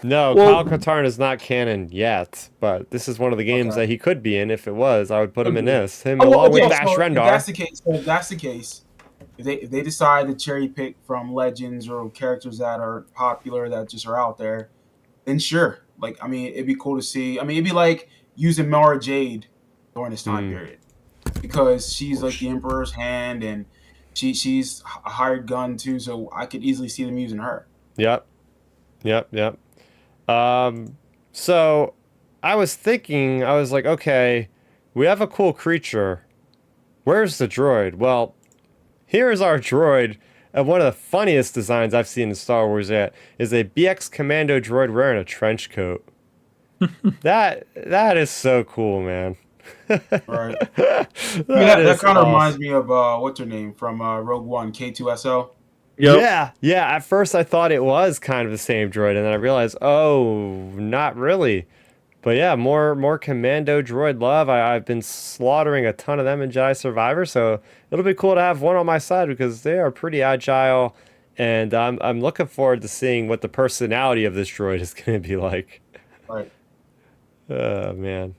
No, Kyle Katarn is not canon yet, but this is one of the games that he could be in. If it was, I would put him in this. Along with Bash Rendar. If that's the case, if they decide to cherry pick from legends or characters that are popular that just are out there, then sure. Like, I mean, it'd be cool to see. I mean, it'd be like using Mara Jade during this time period, because she's like the Emperor's hand, and she's a hired gun too. So I could easily see them using her. Yep. So I was thinking, I was like, okay, we have a cool creature. Where's the droid? Well, here's our droid. And one of the funniest designs I've seen in Star Wars yet is a BX Commando droid wearing a trench coat. That is so cool, man. Right. That That is kind of reminds awesome. me of what's her name from Rogue One, K2SO. Yep. Yeah. At first, I thought it was kind of the same droid, and then I realized, oh, not really. But yeah, more commando droid love. I've been slaughtering a ton of them in Jedi Survivor, so it'll be cool to have one on my side because they are pretty agile, and I'm looking forward to seeing what the personality of this droid is going to be like. Right. Oh man.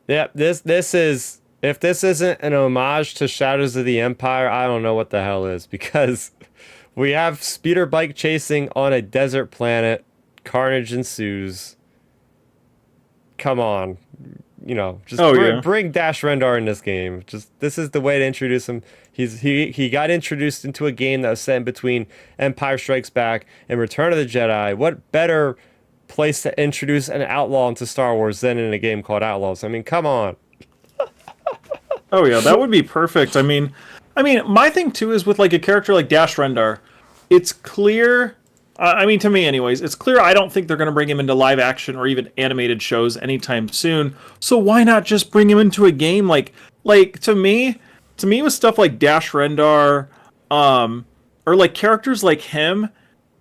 Yeah, this is if this isn't an homage to Shadows of the Empire, I don't know what the hell is because we have speeder bike chasing on a desert planet. Carnage ensues. Come on. Just Oh yeah. bring Dash Rendar in this game. Just this is the way to introduce him. He got introduced into a game that was set in between Empire Strikes Back and Return of the Jedi. What better place to introduce an outlaw into Star Wars than in a game called Outlaws? I mean, come on. Oh yeah, that would be perfect. I mean, my thing too is with like a character like Dash Rendar, it's clear. I mean, to me, anyways, it's clear. I don't think they're going to bring him into live action or even animated shows anytime soon. So why not just bring him into a game? Like with stuff like Dash Rendar, or like characters like him,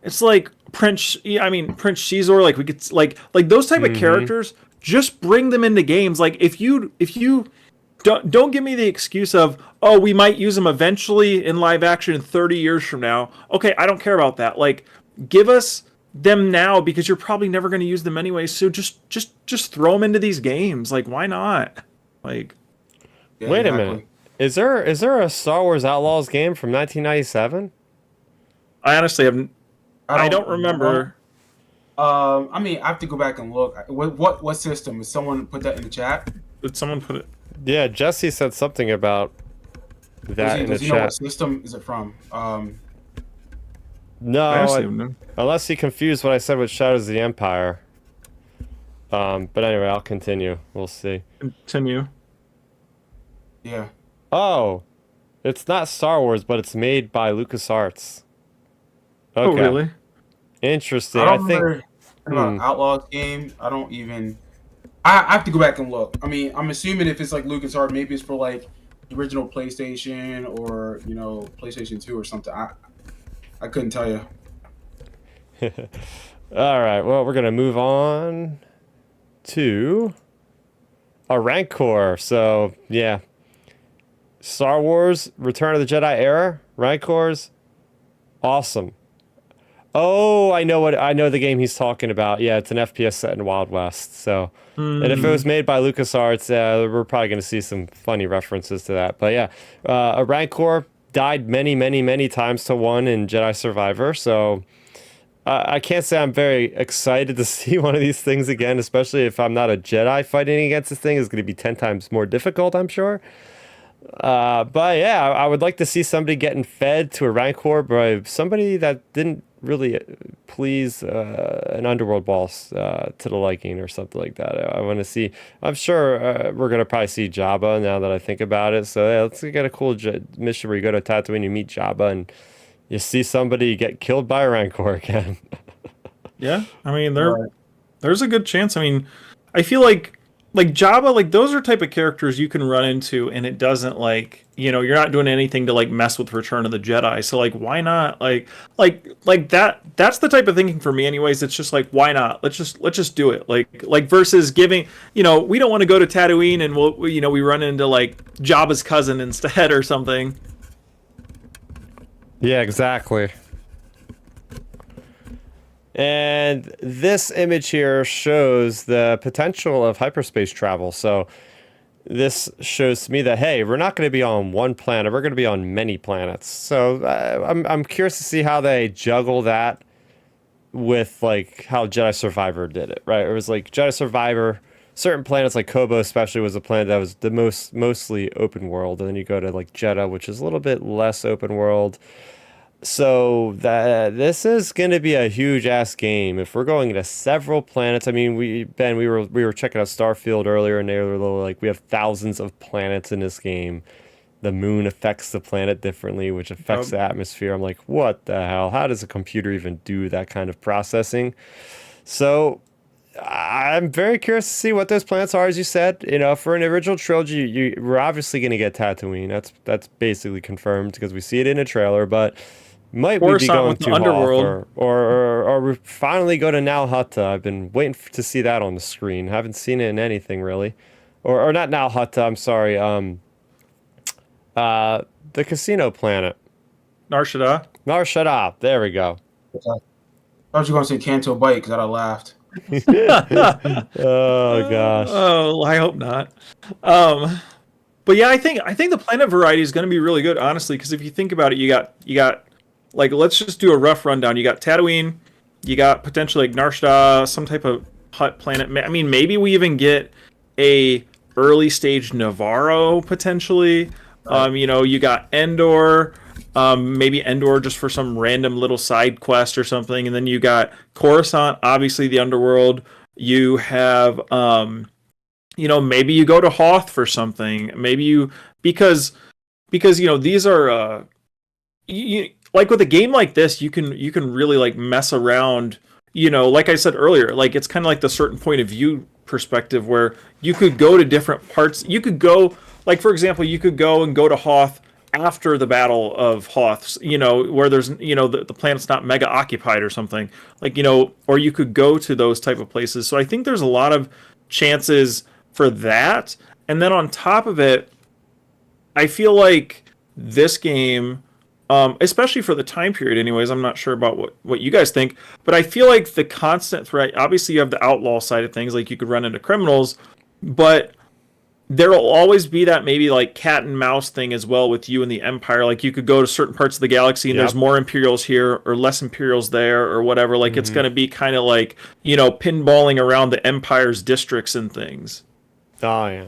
it's like Prince Caesar. Like we could like those type of Mm-hmm. characters. Just bring them into games. Like if you don't give me the excuse of, oh, we might use them eventually in live action 30 years from now. Okay, I don't care about that. Like, give us them now because you're probably never going to use them anyway. So just throw them into these games. Like, why not? Like, Yeah, Wait a minute. exactly. Is there a Star Wars Outlaws game from 1997? I honestly haven't. I don't know. remember. I mean, I have to go back and look. What system? Is someone put that in the chat? Did someone put it? Yeah, Jesse said something about that in the Does he know what chat. system is it from? No, I honestly have no. unless he confused what I said with Shadows of the Empire. But anyway, I'll continue. We'll see. Continue. Yeah. Oh, it's not Star Wars, but it's made by LucasArts. Oh, Okay, really? interesting. I I don't think. remember about Hmm. Outlaws game. I don't even. I have to go back and look. I mean, I'm assuming if it's like LucasArts, maybe it's for like the original PlayStation or PlayStation 2 or something. I couldn't tell you. All right. Well, we're gonna move on to a Rancor. So yeah, Star Wars Return of the Jedi era Rancors, awesome. Oh, I know the game he's talking about. Yeah, it's an FPS set in Wild West. So, and if it Hmm. was made by LucasArts, we're probably going to see some funny references to that. But yeah, a Rancor died many, many, many times to one in Jedi Survivor. So I can't say I'm very excited to see one of these things again, especially if I'm not a Jedi fighting against this thing. It's going to be 10 times more difficult, I'm sure. But yeah, I would like to see somebody getting fed to a Rancor by somebody that didn't really please an underworld boss to the liking or something like that. I want to see. I'm sure we're gonna probably see Jabba now that I think about it. So yeah, let's get a cool mission where you go to Tatooine, you meet Jabba, and you see somebody get killed by a Rancor again. Yeah. I mean, Right. there's a good chance. I mean, I feel like Jabba, like those are type of characters you can run into, and it doesn't like you're not doing anything to like mess with Return of the Jedi. So like, why not like that? That's the type of thinking for me, anyways. It's just like, why not? Let's just do it. Like versus giving we don't want to go to Tatooine, and we run into like Jabba's cousin instead or something. Yeah, exactly. And this image here shows the potential of hyperspace travel. So this shows to me that, hey, we're not going to be on one planet, we're going to be on many planets. So I'm curious to see how they juggle that with like how Jedi Survivor did it, right? It was like Jedi Survivor, certain planets like Kobo especially was a planet that was the mostly open world, and then you go to like Jeddah, which is a little bit less open world. So that this is going to be a huge ass game. If we're going to several planets, I mean, we were checking out Starfield earlier, and they were like, we have thousands of planets in this game. The moon affects the planet differently, which affects Um, the atmosphere. I'm like, what the hell? How does a computer even do that kind of processing? So I'm very curious to see what those planets are. As you said, for an original trilogy, we're obviously going to get Tatooine. That's basically confirmed because we see it in a trailer. But might we be Coruscant going with the to Hoth, underworld. or we finally go to Nal Hutta? I've been waiting to see that on the screen. Haven't seen it in anything really, or not Nal Hutta. I'm sorry. The casino planet, Nar Shaddaa. Nar Shaddaa. There we go. I thought you were going to say Canto Bite because I'd have laughed. Oh gosh. Oh, I hope not. But yeah, I think the planet variety is going to be really good, honestly, because if you think about it, you got like, let's just do a rough rundown. You got Tatooine, you got potentially like Nar Shaddaa, some type of hut planet. I mean, maybe we even get a early stage Navarro potentially. You got Endor. Maybe Endor just for some random little side quest or something, and then you got Coruscant, obviously the underworld. You have, maybe you go to Hoth for something. Maybe you because these are like with a game like this, you can really like mess around. Like I said earlier, like it's kind of like the certain point of view perspective where you could go to different parts. You could go, like for example, you could go to Hoth after the Battle of Hoth, where there's, the planet's not mega occupied or something, like, or you could go to those type of places. So I think there's a lot of chances for that. And then on top of it, I feel like this game, especially for the time period anyways, I'm not sure about what you guys think, but I feel like the constant threat, obviously you have the outlaw side of things, like you could run into criminals, but there will always be that maybe like cat and mouse thing as well with you and the Empire. Like you could go to certain parts of the galaxy and there's more Imperials here or less Imperials there or whatever. Like it's going to be kind of like, pinballing around the Empire's districts and things. Oh, yeah.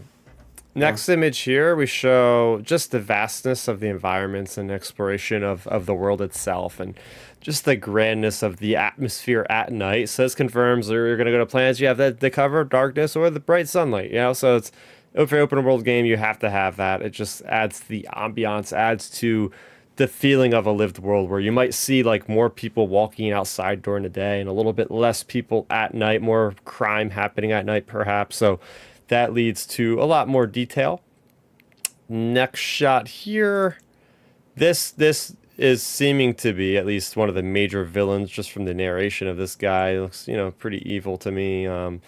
Next image here, we show just the vastness of the environments and exploration of the world itself and just the grandness of the atmosphere at night. So this confirms that you're going to go to planets, you have the cover of darkness or the bright sunlight, So it's, for an open world game, you have to have that. It just adds to the ambiance, adds to the feeling of a lived world where you might see like more people walking outside during the day and a little bit less people at night, more crime happening at night perhaps. So that leads to a lot more detail. Next shot here. This is seeming to be at least one of the major villains just from the narration of this guy. It looks, pretty evil to me. A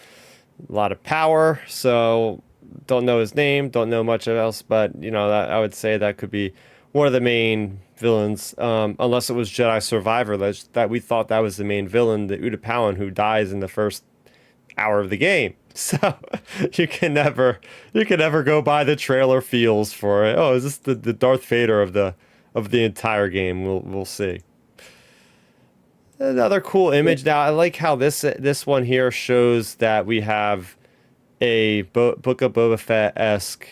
lot of power. So don't know his name, don't know much else, but that I would say that could be one of the main villains, unless it was Jedi Survivor that we thought that was the main villain, the Utapauan who dies in the first hour of the game. So you can never go by the trailer feels for it. Oh, is this the Darth Vader of the entire game? We'll see. Another cool image. Now I like how this one here shows that we have a Book of Boba Fett-esque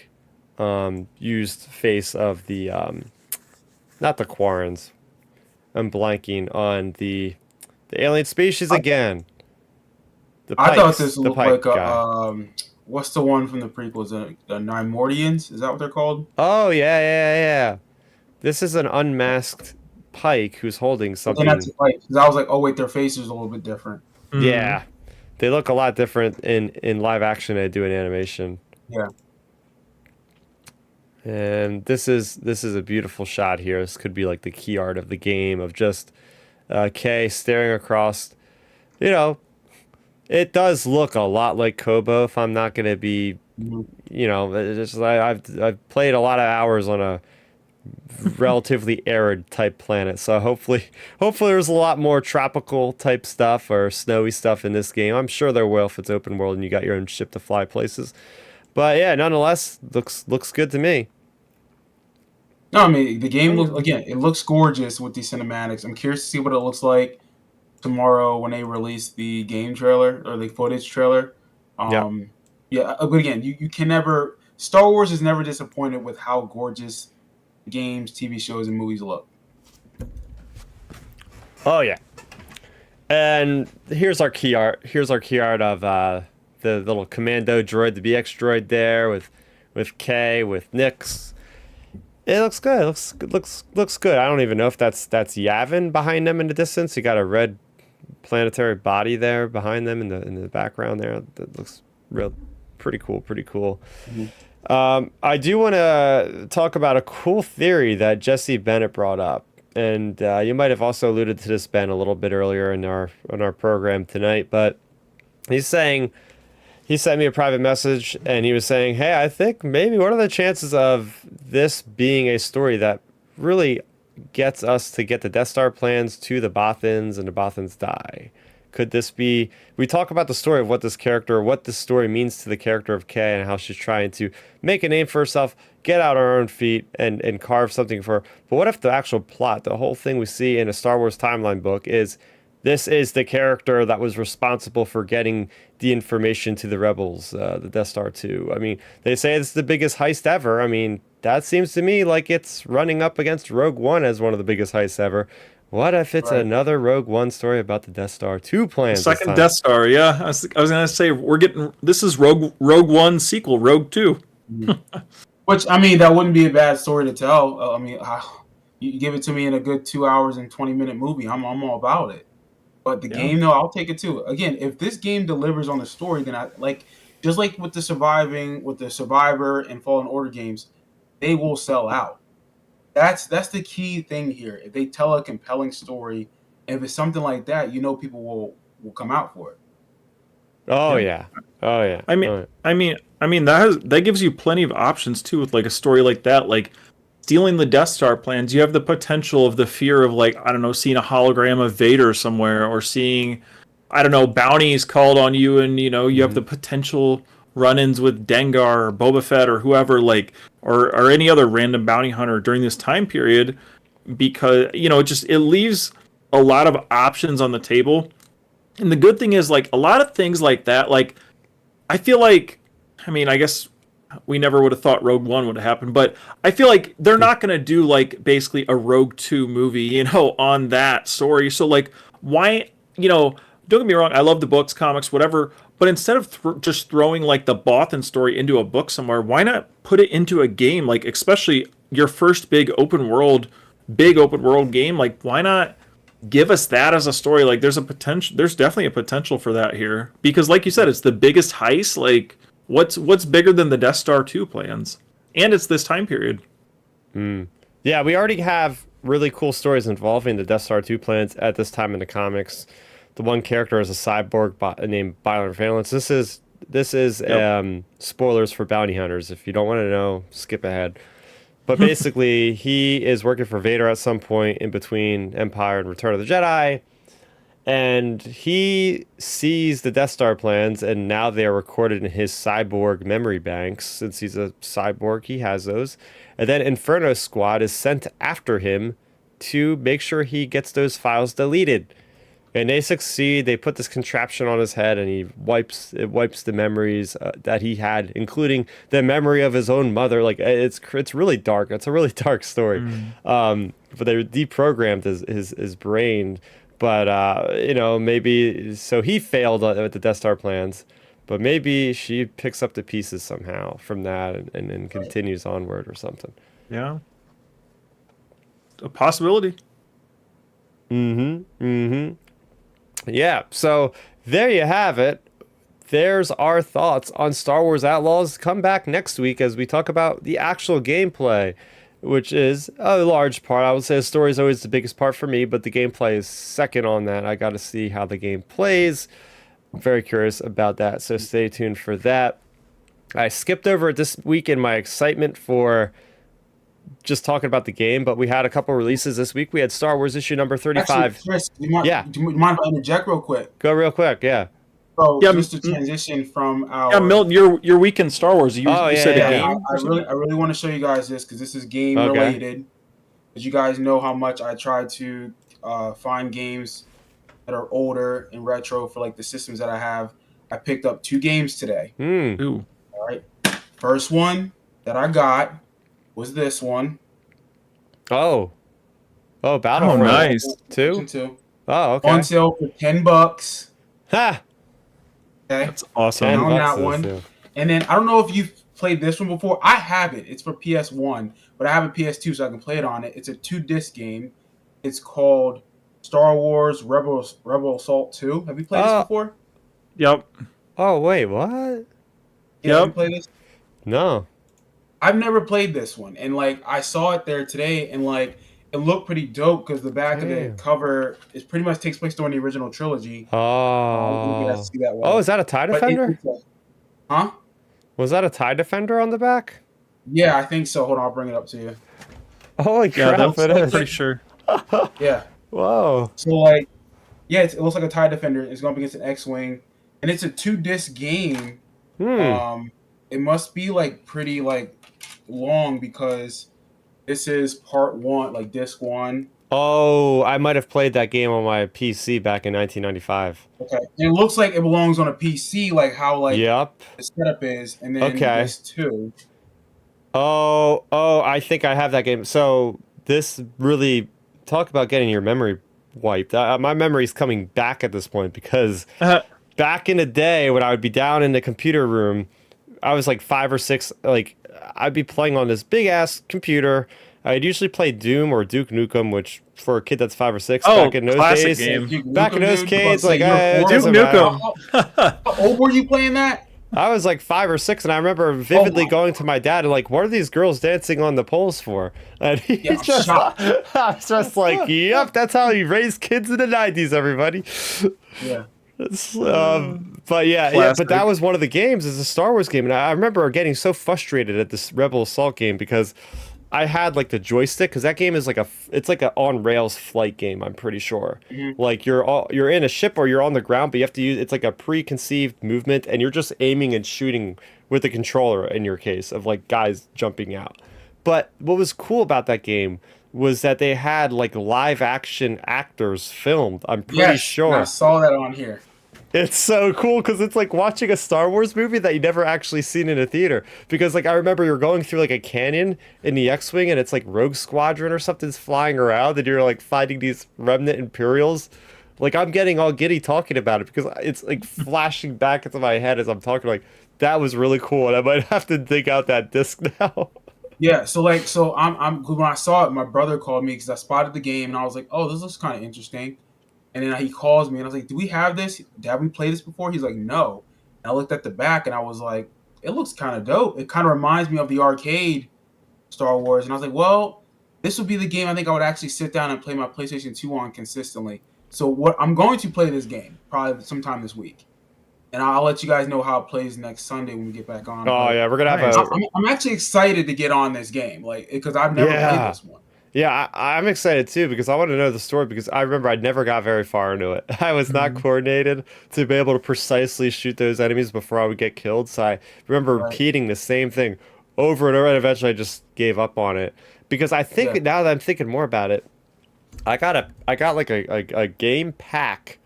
used face of the not the Quarrens. I'm blanking on the alien species again. I thought this the looked Pike like guy. what's the one from the prequels? The Nymordians? Is that what they're called? Oh yeah. This is an unmasked Pike who's holding something. And that's a Pike. Because I was like, oh wait, their face is a little bit different. Yeah, they look a lot different in live action than they do in animation. Yeah. And this is a beautiful shot here. This could be like the key art of the game of just Kay staring across. It does look a lot like Kobo. If I'm not gonna be, it's just I've played a lot of hours on a relatively arid type planet, so hopefully there's a lot more tropical type stuff or snowy stuff in this game. I'm sure there will if it's open world and you got your own ship to fly places. But yeah, nonetheless, looks good to me. No, I mean the game it looks gorgeous with these cinematics. I'm curious to see what it looks like tomorrow when they release the game trailer or the footage trailer. But again, you can never. Star Wars is never disappointed with how gorgeous games, TV shows, and movies look. Oh yeah, and here's our key art. Here's our key art of the little commando droid, the BX droid there with Kay, with Nix. It looks good. It looks good. I don't even know if that's Yavin behind them in the distance. You got a red planetary body there behind them in the background there. That looks pretty cool. Pretty cool. I do want to talk about a cool theory that Jesse Bennett brought up, and you might have also alluded to this, Ben, a little bit earlier in our program tonight. But he's saying he sent me a private message, and he was saying, "Hey, I think maybe what are the chances of this being a story that really gets us to get the Death Star plans to the Bothans and the Bothans die? Could this be?" We talk about the story of what this story means to the character of Kay and how she's trying to make a name for herself, get out on her own feet, and carve something for her. But what if the actual plot, the whole thing we see in a Star Wars timeline book, is this is the character that was responsible for getting the information to the rebels, the Death Star 2. I mean, they say it's the biggest heist ever. I mean, that seems to me like it's running up against Rogue One as one of the biggest heists ever. What if it's another Rogue One story about the Death Star 2 plans? Second Death Star, yeah. I was gonna say this is Rogue One sequel, Rogue 2. Which, I mean, that wouldn't be a bad story to tell. I mean, you give it to me in a good 2 hours and 20-minute movie, I'm all about it. But the game, though, I'll take it too. Again, if this game delivers on the story, then just like with the Survivor and Fallen Order games, they will sell out. That's the key thing here. If they tell a compelling story, if it's something like that, people will come out for it. Oh yeah. I mean that gives you plenty of options too with like a story like that. Like stealing the Death Star plans, you have the potential of the fear of, like, I don't know, seeing a hologram of Vader somewhere, or seeing, I don't know, bounties called on you, and you have the potential run-ins with Dengar or Boba Fett or whoever, like, or any other random bounty hunter during this time period, because it leaves a lot of options on the table. And the good thing is, like, a lot of things like that, like, I feel like, I mean, I guess we never would have thought Rogue One would have happened, but I feel like they're not going to do, like, basically a Rogue 2 movie, on that story. So, like, why, don't get me wrong, I love the books, comics, whatever, but instead of just throwing, like, the Bothan story into a book somewhere, why not put it into a game, like, especially your first big open world game? Like, why not give us that as a story? Like, there's definitely a potential for that here, because, like you said, it's the biggest heist. Like, what's bigger than the Death Star 2 plans? And it's this time period. Yeah, we already have really cool stories involving the Death Star 2 plans at this time in the comics. The one character is a cyborg named Byron Valance. This is spoilers for bounty hunters. If you don't want to know, skip ahead. But basically, he is working for Vader at some point in between Empire and Return of the Jedi. And he sees the Death Star plans, and now they are recorded in his cyborg memory banks. Since he's a cyborg, he has those. And then Inferno Squad is sent after him to make sure he gets those files deleted. And they succeed. They put this contraption on his head, and it wipes the memories that he had, including the memory of his own mother. Like, it's really dark. It's a really dark story. But they deprogrammed his brain. But maybe so he failed at the Death Star plans, but maybe she picks up the pieces somehow from that and continues onward or something. Yeah, a possibility. Yeah, so there you have it. There's our thoughts on Star Wars Outlaws. Come back next week as we talk about the actual gameplay, which is a large part. I would say the story is always the biggest part for me, but the gameplay is second on that. I got to see how the game plays. I'm very curious about that, so stay tuned for that. I skipped over it this week in my excitement for just talking about the game, but we had a couple releases this week. We had Star Wars issue number 35. Actually, Chris, do you mind if I interject real quick? Go real quick, yeah. So just to transition from our Milton, your week in Star Wars. You said a game. I really want to show you guys this because this is game related. As you guys know how much I try to find games that are older and retro for like the systems that I have. I picked up 2 games today. Ooh. All right. First one that I got was this one. Oh, Battlefront. Oh, nice. 2? Oh, okay. On sale for $10. Ha! Okay. That's awesome. On that one. And then I don't know if you've played this one before. I have it. It's for PS1, but I have a PS2 so I can play it on it. It's a 2-disc game. It's called Star Wars Rebel Assault 2. Have you played this Oh, before? Yep. oh, wait, what? Yeah, have you Yep. played this? No. I've never played this one, and like I saw it there today, and like it looked pretty dope because the back of the Damn. cover is pretty much takes place during the original trilogy. You can Oh. see that Oh, is well, that a TIE but Defender? it's like, huh? Was that a TIE Defender on the back? Yeah, I think so. Hold on, I'll bring it up to you. Holy Yeah, crap, that's it is. pretty sure. Yeah, Whoa. so like, yeah, it looks like a TIE Defender. It's going up against an X-wing, and it's a 2 disc game. Hmm. Um, it must be like pretty like long because this is part one, like disc one. Oh, I might have played that game on my PC back in 1995. Okay, and it looks like it belongs on a PC, like how like Yep. the setup is, and then Okay. this too. Oh, I think I have that game. So this really talk about getting your memory wiped. My memory's coming back at this point because back in the day when I would be down in the computer room, I was like 5 or 6. Like I'd be playing on this big ass computer. I'd usually play Doom or Duke Nukem, which for a kid that's 5 or 6 Oh, back in those classic days. game. Duke Back in Nukem, those dude, kids, about like to say you're it four. doesn't Duke matter. Nukem. How old were you playing that? I was like 5 or 6, and I remember vividly my going to my dad and like, "What are these girls dancing on the poles for?" And he Yeah, I'm just, shocked. I was just like, "Yep, that's how you raise kids in the '90s, everybody." Yeah, But yeah, but that Classic. was one of the games. Is a Star Wars game, and I remember getting so frustrated at this Rebel Assault game because I had like the joystick because that game is like it's like a on rails flight game. I'm pretty sure. Mhm. Like you're in a ship or you're on the ground, but you have to use it's like a preconceived movement, and you're just aiming and shooting with the controller in your case of like guys jumping out. But what was cool about that game was that they had like live action actors filmed. I'm pretty yes, and I sure. saw that on here. It's so cool because it's like watching a Star Wars movie that you never actually seen in a theater. Because like I remember you're going through like a canyon in the X-wing and it's like Rogue Squadron or something's flying around and you're like fighting these remnant Imperials. Like I'm getting all giddy talking about it because it's like flashing back into my head as I'm talking. Like that was really cool, and I might have to dig out that disc now. Yeah, so like, so I'm 'cause when I saw it, my brother called me because I spotted the game, and I was like, oh, this looks kind of interesting. And then he calls me, and I was like, do we have this? Have we played this before? He's like, no. And I looked at the back, and I was like, it looks kind of dope. It kind of reminds me of the arcade Star Wars, and I was like, well, this would be the game I think I would actually sit down and play my PlayStation 2 on consistently. So what I'm going to play this game probably sometime this week, and I'll let you guys know how it plays next Sunday when we get back on. Oh But yeah, we're gonna have Nice. a I'm actually excited to get on this game, like because I've never played yeah. this one. Yeah, I'm excited too because I want to know the story because I remember I never got very far into it. I was not Mhm. coordinated to be able to precisely shoot those enemies before I would get killed. So I remember Right. repeating the same thing over and over, and eventually I just gave up on it because I think Yeah. now that I'm thinking more about it, I got like a game pack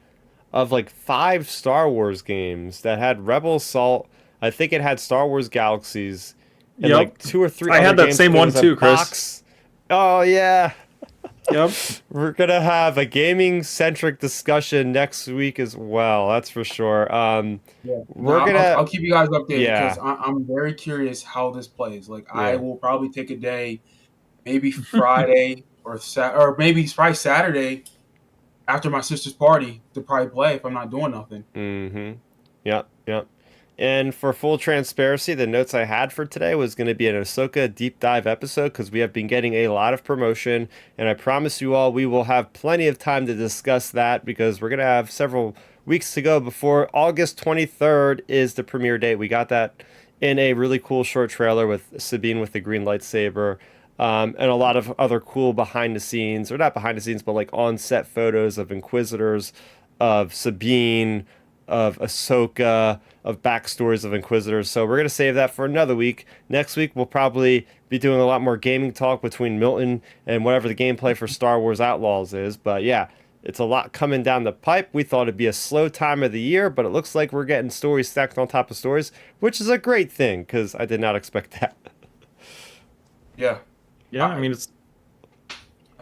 of like 5 Star Wars games that had Rebel Assault. I think it had Star Wars Galaxies and Yep. like 2 or 3 I other had that games. same There one was a too, Chris. box. Oh yeah. Yep. We're gonna have a gaming centric discussion next week as well. That's for sure. Yeah. We're No, gonna I'll keep you guys updated yeah because I'm very curious how this plays. Like, I yeah will probably take a day, maybe Friday or maybe it's probably Saturday after my sister's party to probably play if I'm not doing nothing. mm-hmm yep. And for full transparency, the notes I had for today was going to be an Ahsoka deep dive episode because we have been getting a lot of promotion, and I promise you all we will have plenty of time to discuss that because we're going to have several weeks to go before August 23rd is the premiere date. We got that in a really cool short trailer with Sabine with the green lightsaber. And a lot of other cool behind the scenes, or not behind the scenes, but like on set photos of Inquisitors, of Sabine, of Ahsoka, of backstories of Inquisitors. So we're going to save that for another week. Next week, we'll probably be doing a lot more gaming talk between Milton and whatever the gameplay for Star Wars Outlaws is. But yeah, it's a lot coming down the pipe. We thought it'd be a slow time of the year, but it looks like we're getting stories stacked on top of stories, which is a great thing because I did not expect that. Yeah. Yeah, I mean I it's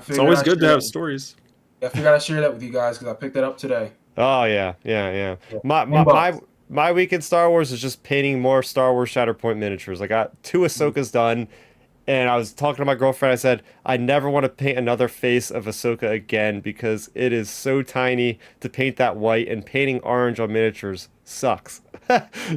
figured always I'd good to share have that- stories. I figured I'd share that with you guys because I picked that up today. Oh yeah. Yeah. My my week in Star Wars is just painting more Star Wars Shatterpoint miniatures. I got 2 Ahsokas done, And I was talking to my girlfriend. I said, I never want to paint another face of Ahsoka again because it is so tiny to paint that white, and painting orange on miniatures sucks.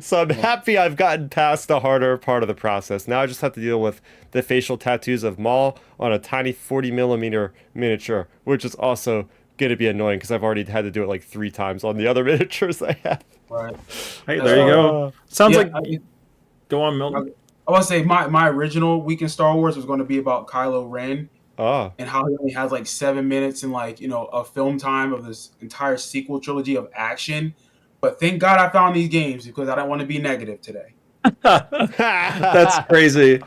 So I'm happy I've gotten past the harder part of the process. Now I just have to deal with the facial tattoos of Maul on a tiny 40 millimeter miniature, which is also going to be annoying because I've already had to do it like 3 times on the other miniatures I have. Right. Hey, there you go. Sounds Yeah, like go on, Milton. I want to say my original week in Star Wars was going to be about Kylo Ren Oh, and how he only has like 7 minutes and like a film time of this entire sequel trilogy of action. But thank God I found these games because I don't want to be negative today. That's crazy.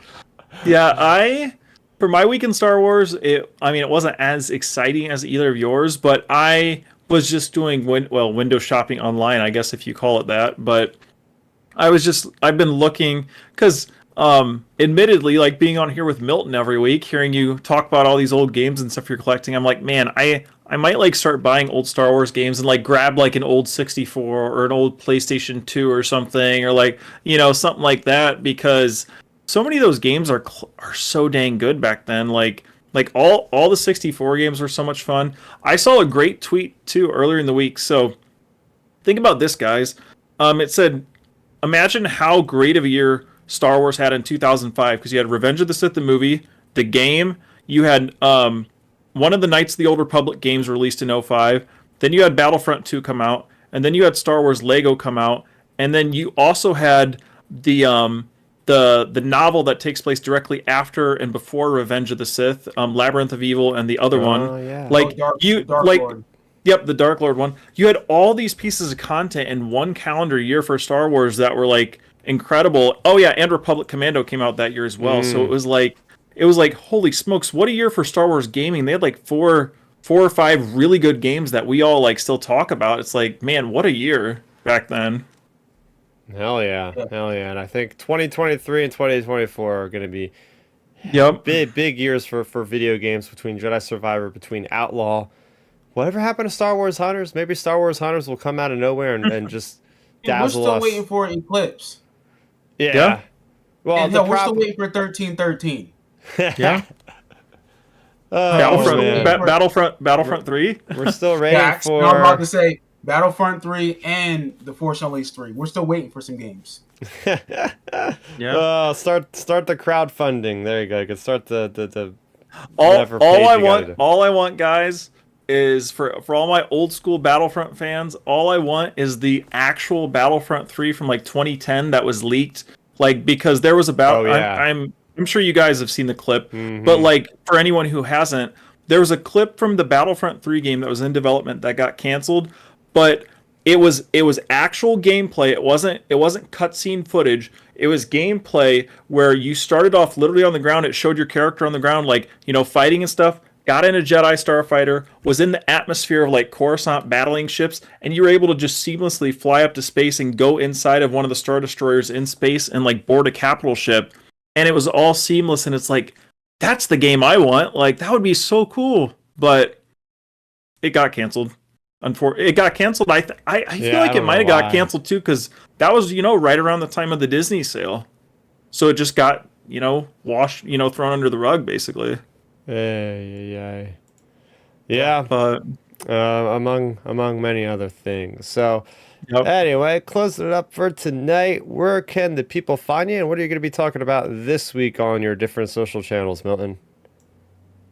Yeah, for my week in Star Wars, it wasn't as exciting as either of yours, but I was just doing window shopping online, I guess if you call it that. But I've been looking because admittedly, like being on here with Milton every week, hearing you talk about all these old games and stuff you're collecting, I'm like, man, I might like start buying old Star Wars games and like grab like an old 64 or an old PlayStation 2 or something, or like, something like that, because so many of those games are so dang good back then. Like all the 64 games were so much fun. I saw a great tweet too earlier in the week. So think about this, guys. It said, imagine how great of a year Star Wars had in 2005, because you had Revenge of the Sith the movie, the game, you had one of the Knights of the Old Republic games released in '05, then you had Battlefront 2 come out, and then you had Star Wars Lego come out, and then you also had the novel that takes place directly after and before Revenge of the Sith, Labyrinth of Evil, and the other one. yeah. Like Dark like Lord. Yep, the Dark Lord one. You had all these pieces of content in one calendar year for Star Wars that were like incredible. Oh yeah, and Republic Commando came out that year as well. So it was like holy smokes, what a year for Star Wars gaming. They had like four or five really good games that we all like still talk about. It's like, man, what a year back then. Hell yeah. Hell yeah. And I think 2023 and 2024 are going to be Yep. big years for video games, between Jedi Survivor, between Outlaw. Whatever happened to Star Wars Hunters? Maybe Star Wars Hunters will come out of nowhere and just Yeah, we're dazzle still us. waiting for Eclipse. Yeah. Yeah. Well, And the hell, we're still problem. waiting for 1313. Yeah. Oh, man. Battlefront 3. We're still waiting Facts. No, I'm about to for. say Battlefront 3 and The Force Unleashed 3. We're still waiting for some games. Yeah. Start the crowdfunding. There you go. You can start the all whatever page I you gotta want do. all I want, guys, is for all my old school Battlefront fans, all I want is the actual Battlefront 3 from like 2010 that was leaked, like, because there was about Oh, yeah. I'm sure you guys have seen the clip, Mhm. but like for anyone who hasn't, there was a clip from the Battlefront 3 game that was in development that got canceled, but it was actual gameplay. It wasn't cutscene footage. It was gameplay where you started off literally on the ground. It showed your character on the ground, like, fighting and stuff. Got in a Jedi starfighter, was in the atmosphere of like Coruscant battling ships, and you were able to just seamlessly fly up to space and go inside of one of the Star Destroyers in space and like board a capital ship. And it was all seamless, and it's like, that's the game I want. Like, that would be so cool. But it got canceled. It got canceled. I feel Yeah, like I it don't might have know got why. canceled too, because that was right around the time of the Disney sale. So it just got washed, thrown under the rug basically. Yeah. But Among many other things. So yep. anyway, closing it up for tonight. Where can the people find you, and what are you going to be talking about this week on your different social channels, Milton?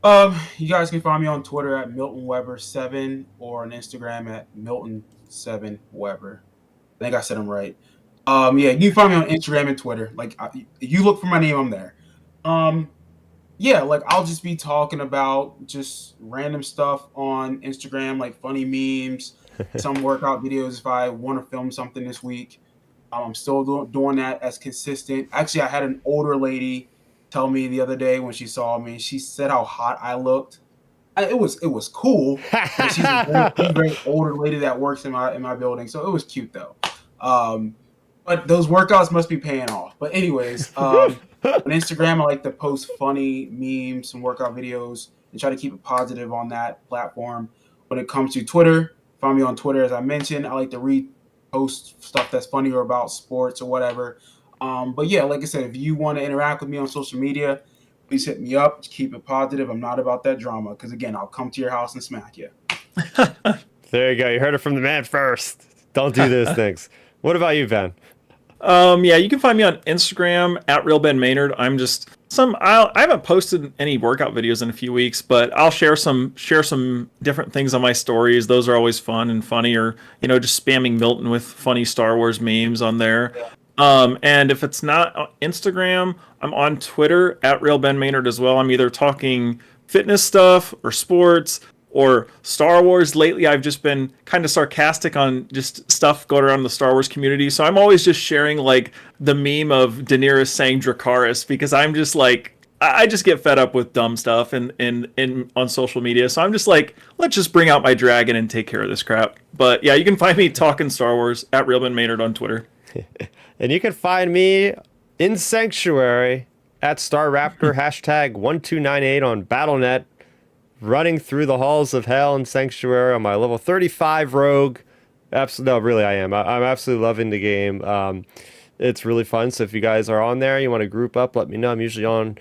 You guys can find me on Twitter at MiltonWeber7 or on Instagram at Milton7Weber. I think I said them right. Yeah, you can find me on Instagram and Twitter. Like, you look for my name, I'm there. Yeah, like I'll just be talking about just random stuff on Instagram, like funny memes, some workout videos if I want to film something this week. I'm still doing that as consistent. Actually, I had an older lady tell me the other day when she saw me. She said how hot I looked. It was cool. But she's a very older lady that works in my building, so it was cute though. But those workouts must be paying off. But anyways, on Instagram, I like to post funny memes and workout videos and try to keep it positive on that platform. When it comes to Twitter, find me on Twitter, as I mentioned. I like to repost stuff that's funny or about sports or whatever. But yeah, like I said, if you want to interact with me on social media, please hit me up. Just keep it positive. I'm not about that drama because, again, I'll come to your house and smack you. There you go. You heard it from the man first. Don't do those things. What about you, Ben? Yeah, you can find me on Instagram at RealBenMaynard. I'm just I haven't posted any workout videos in a few weeks, but I'll share some different things on my stories. Those are always fun and funny, or just spamming Milton with funny Star Wars memes on there. And if it's not on Instagram, I'm on Twitter at RealBenMaynard as well. I'm either talking fitness stuff or sports or Star Wars. Lately, I've just been kind of sarcastic on just stuff going around the Star Wars community. So I'm always just sharing like the meme of Daenerys saying Dracarys, because I'm just like, I just get fed up with dumb stuff and on social media. So I'm just like, let's just bring out my dragon and take care of this crap. But yeah, you can find me talking Star Wars at RealBenMaynard on Twitter. And you can find me in Sanctuary at Starrapter #1298 on BattleNet, running through the halls of hell in Sanctuary on my level 35 rogue. Absolutely, no, really, I am. I'm absolutely loving the game. It's really fun. So if you guys are on there, you want to group up, let me know. I'm usually on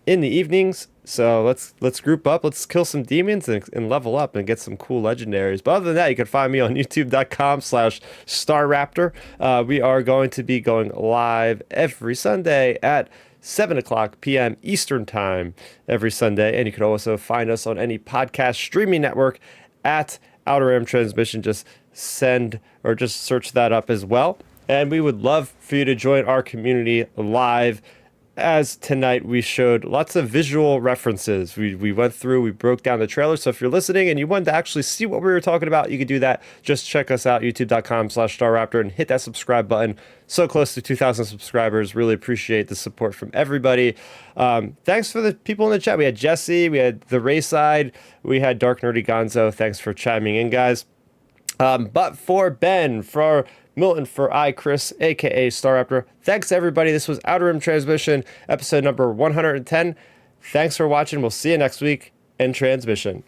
in the evenings. So let's group up. Let's kill some demons and level up and get some cool legendaries. But other than that, you can find me on youtube.com/Starrapter. We are going to be going live every Sunday at 7:00 p.m. Eastern Time every Sunday. And you can also find us on any podcast streaming network at outerrimtransmission. Just search that up as well. And we would love for you to join our community live. As tonight we showed lots of visual references. We went through, we broke down the trailer. So if you're listening and you wanted to actually see what we were talking about, you could do that. Just check us out, youtube.com/Starrapter, and hit that subscribe button. So close to 2,000 subscribers. Really appreciate the support from everybody. Thanks for the people in the chat. We had Jesse, we had the Rayside, we had Dark Nerdy Gonzo. Thanks for chiming in, guys. But for Ben, for Milton, for Chris, aka Starrapter, thanks everybody. This was Outer Rim Transmission, episode number 110. Thanks for watching. We'll see you next week in Transmission.